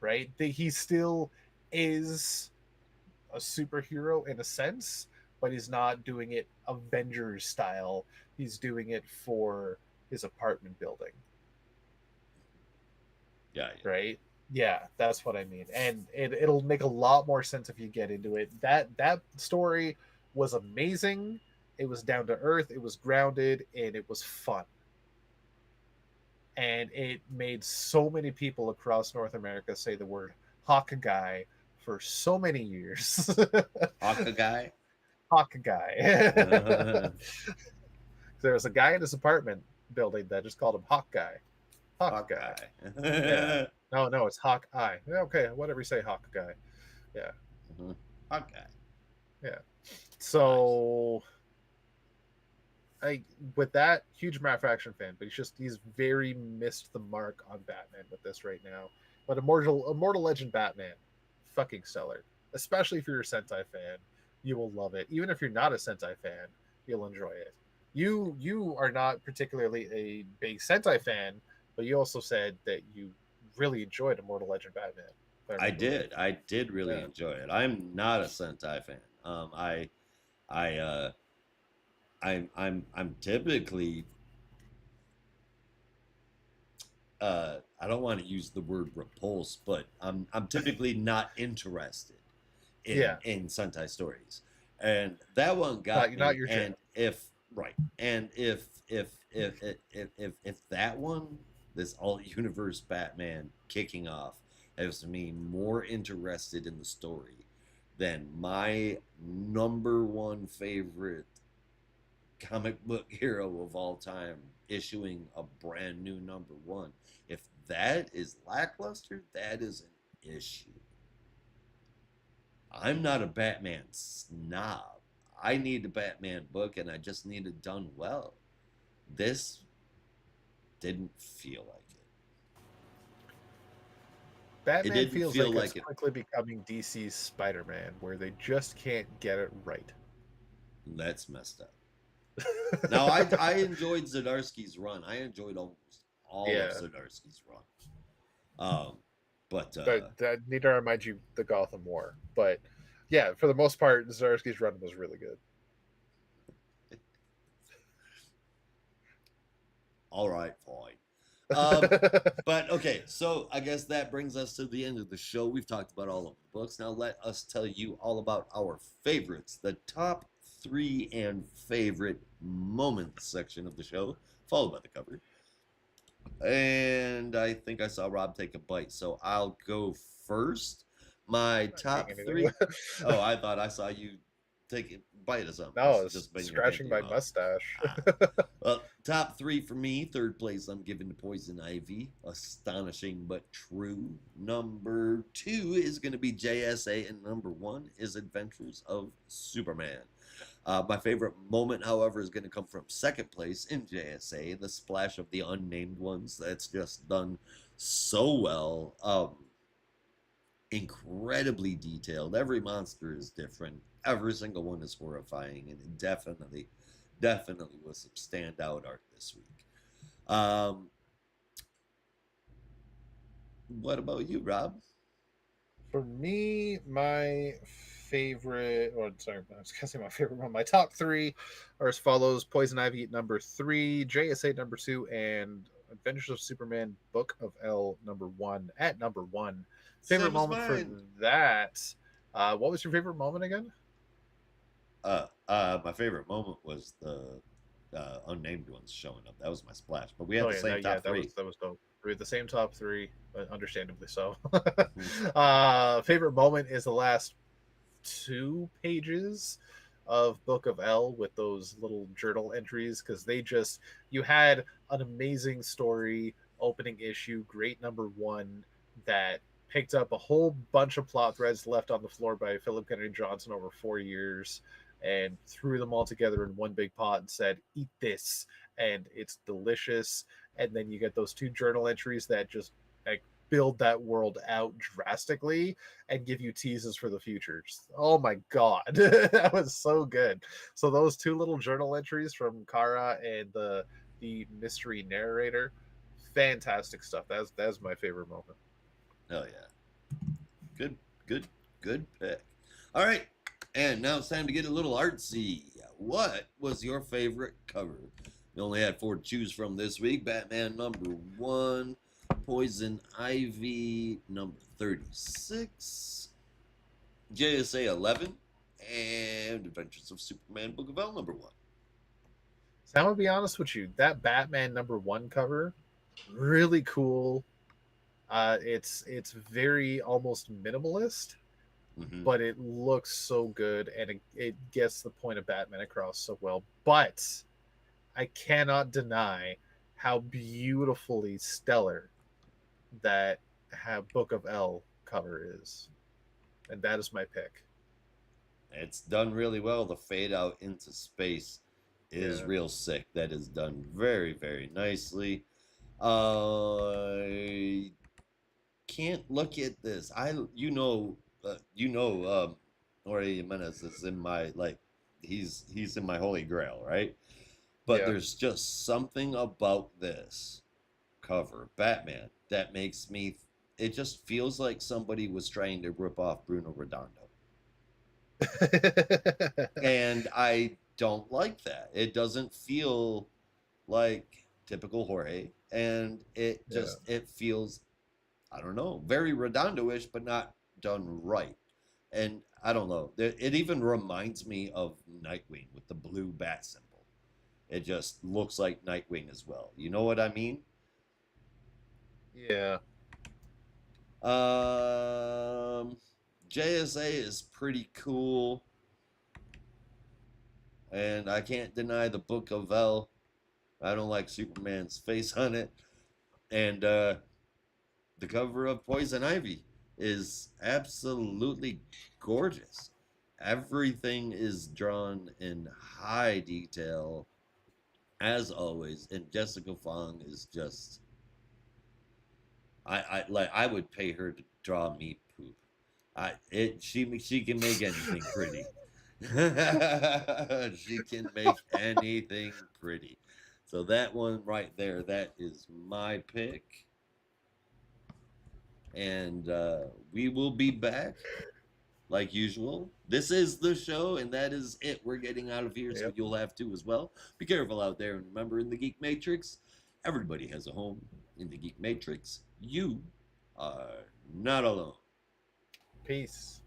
Right? He still is a superhero in a sense, but he's not doing it Avengers style. He's doing it for his apartment building. Yeah. Right? Yeah, that's what I mean. And it'll make a lot more sense if you get into it. That story was amazing. It was down to earth, it was grounded, and it was fun. And it made so many people across North America say the word Hawkeye for so many years. Hawkeye? Hawkeye. There was a guy in his apartment building that just called him Hawkeye. Hawkeye. Yeah. No, it's Hawkeye. Okay, whatever you say, Hawkeye. Yeah. Hawkeye. Yeah. So with that, huge Matt Fraction fan, but he's very missed the mark on Batman with this right now. But Immortal Legend Batman, fucking stellar. Especially if you're a Sentai fan, you will love it. Even if you're not a Sentai fan, you'll enjoy it. You are not particularly a big Sentai fan, but you also said that you really enjoyed Immortal Legend Batman. I did really enjoy it. I'm not a Sentai fan. I I'm typically I don't want to use the word repulsed, but I'm typically not interested in Sentai stories, and that one got not me. your And if right, and if that one, this all universe Batman kicking off, has me more interested in the story than my number one favorite comic book hero of all time issuing a brand new number one. If that is lackluster, that is an issue. I'm not a Batman snob. I need a Batman book and I just need it done well. This didn't feel like it. Batman feels like it's quickly becoming DC's Spider-Man, where they just can't get it right. That's messed up. Now, I enjoyed Zdarsky's run. I enjoyed almost all of Zdarsky's run. But need to remind you the Gotham War. But yeah, for the most part, Zdarsky's run was really good. All right, fine. But okay, so I guess that brings us to the end of the show. We've talked about all of the books. Now let us tell you all about our favorites, the top 3 and favorite moments section of the show, followed by the cover. And I think I saw Rob take a bite, so I'll go first. My top 3. Oh, I thought I saw you take a bite of something. No, it's just scratching my mustache. Well, top 3 for me. Third place I'm giving to Poison Ivy. Astonishing but true. Number 2 is going to be JSA, and number 1 is Adventures of Superman. My favorite moment, however, is going to come from second place in JSA, the splash of the unnamed ones. That's just done so well. Incredibly detailed. Every monster is different. Every single one is horrifying, and it definitely was some standout art this week. What about you, Rob? For me, my favorite, or sorry, I was gonna say my favorite one. My top 3 are as follows: Poison Ivy number 3, JSA number 2, and Adventures of Superman Book of L number 1 at number 1. Favorite moment for that. What was your favorite moment again? My favorite moment was the unnamed ones showing up. That was my splash. But we had the same top 3. That was dope. We had the same top 3, but understandably so. Favorite moment is the last 2 pages of Book of L with those little journal entries, because you had an amazing story, opening issue, great number 1 that picked up a whole bunch of plot threads left on the floor by Philip Kennedy Johnson over 4 years and threw them all together in one big pot and said, eat this, and it's delicious. And then you get those 2 journal entries that just like build that world out drastically and give you teases for the future. Oh my god. That was so good. So those 2 little journal entries from Kara and the mystery narrator, fantastic stuff. That's my favorite moment. Oh yeah. Good pick. All right. And now it's time to get a little artsy. What was your favorite cover? We only had 4 to choose from this week. Batman number 1, Poison Ivy number 36, JSA 11, and Adventures of Superman Book of L number 1. So I'm gonna be honest with you, that Batman number 1 cover, really cool. It's very almost minimalist, but it looks so good, and it gets the point of Batman across so well. But I cannot deny how beautifully stellar that Book of L cover is, and that is my pick. It's done really well. The fade out into space is Yeah. real sick. That is done very, very nicely. I can't look at this. Jorge Jimenez is in my he's in my holy grail, right? But Yeah. there's just something about this cover, Batman, that makes me. It just feels like somebody was trying to rip off Bruno Redondo, and I don't like that. It doesn't feel like typical Jorge, and it feels, I don't know, very Redondo-ish, but not done right. And I don't know. It even reminds me of Nightwing with the blue bat symbol. It just looks like Nightwing as well. You know what I mean? Yeah. Um, JSA is pretty cool, and I can't deny the Book of El. I don't like Superman's face on it, and the cover of Poison Ivy is absolutely gorgeous. Everything is drawn in high detail, as always, and Jessica Fong is just. I would pay her to draw me poop. She can make anything pretty. She can make anything pretty. So that one right there, that is my pick. And we will be back like usual. This is the show, and that is it. We're getting out of here, so you'll have to as well. Be careful out there, and remember, in the Geek Matrix, everybody has a home. In the Geek Matrix, you are not alone. Peace.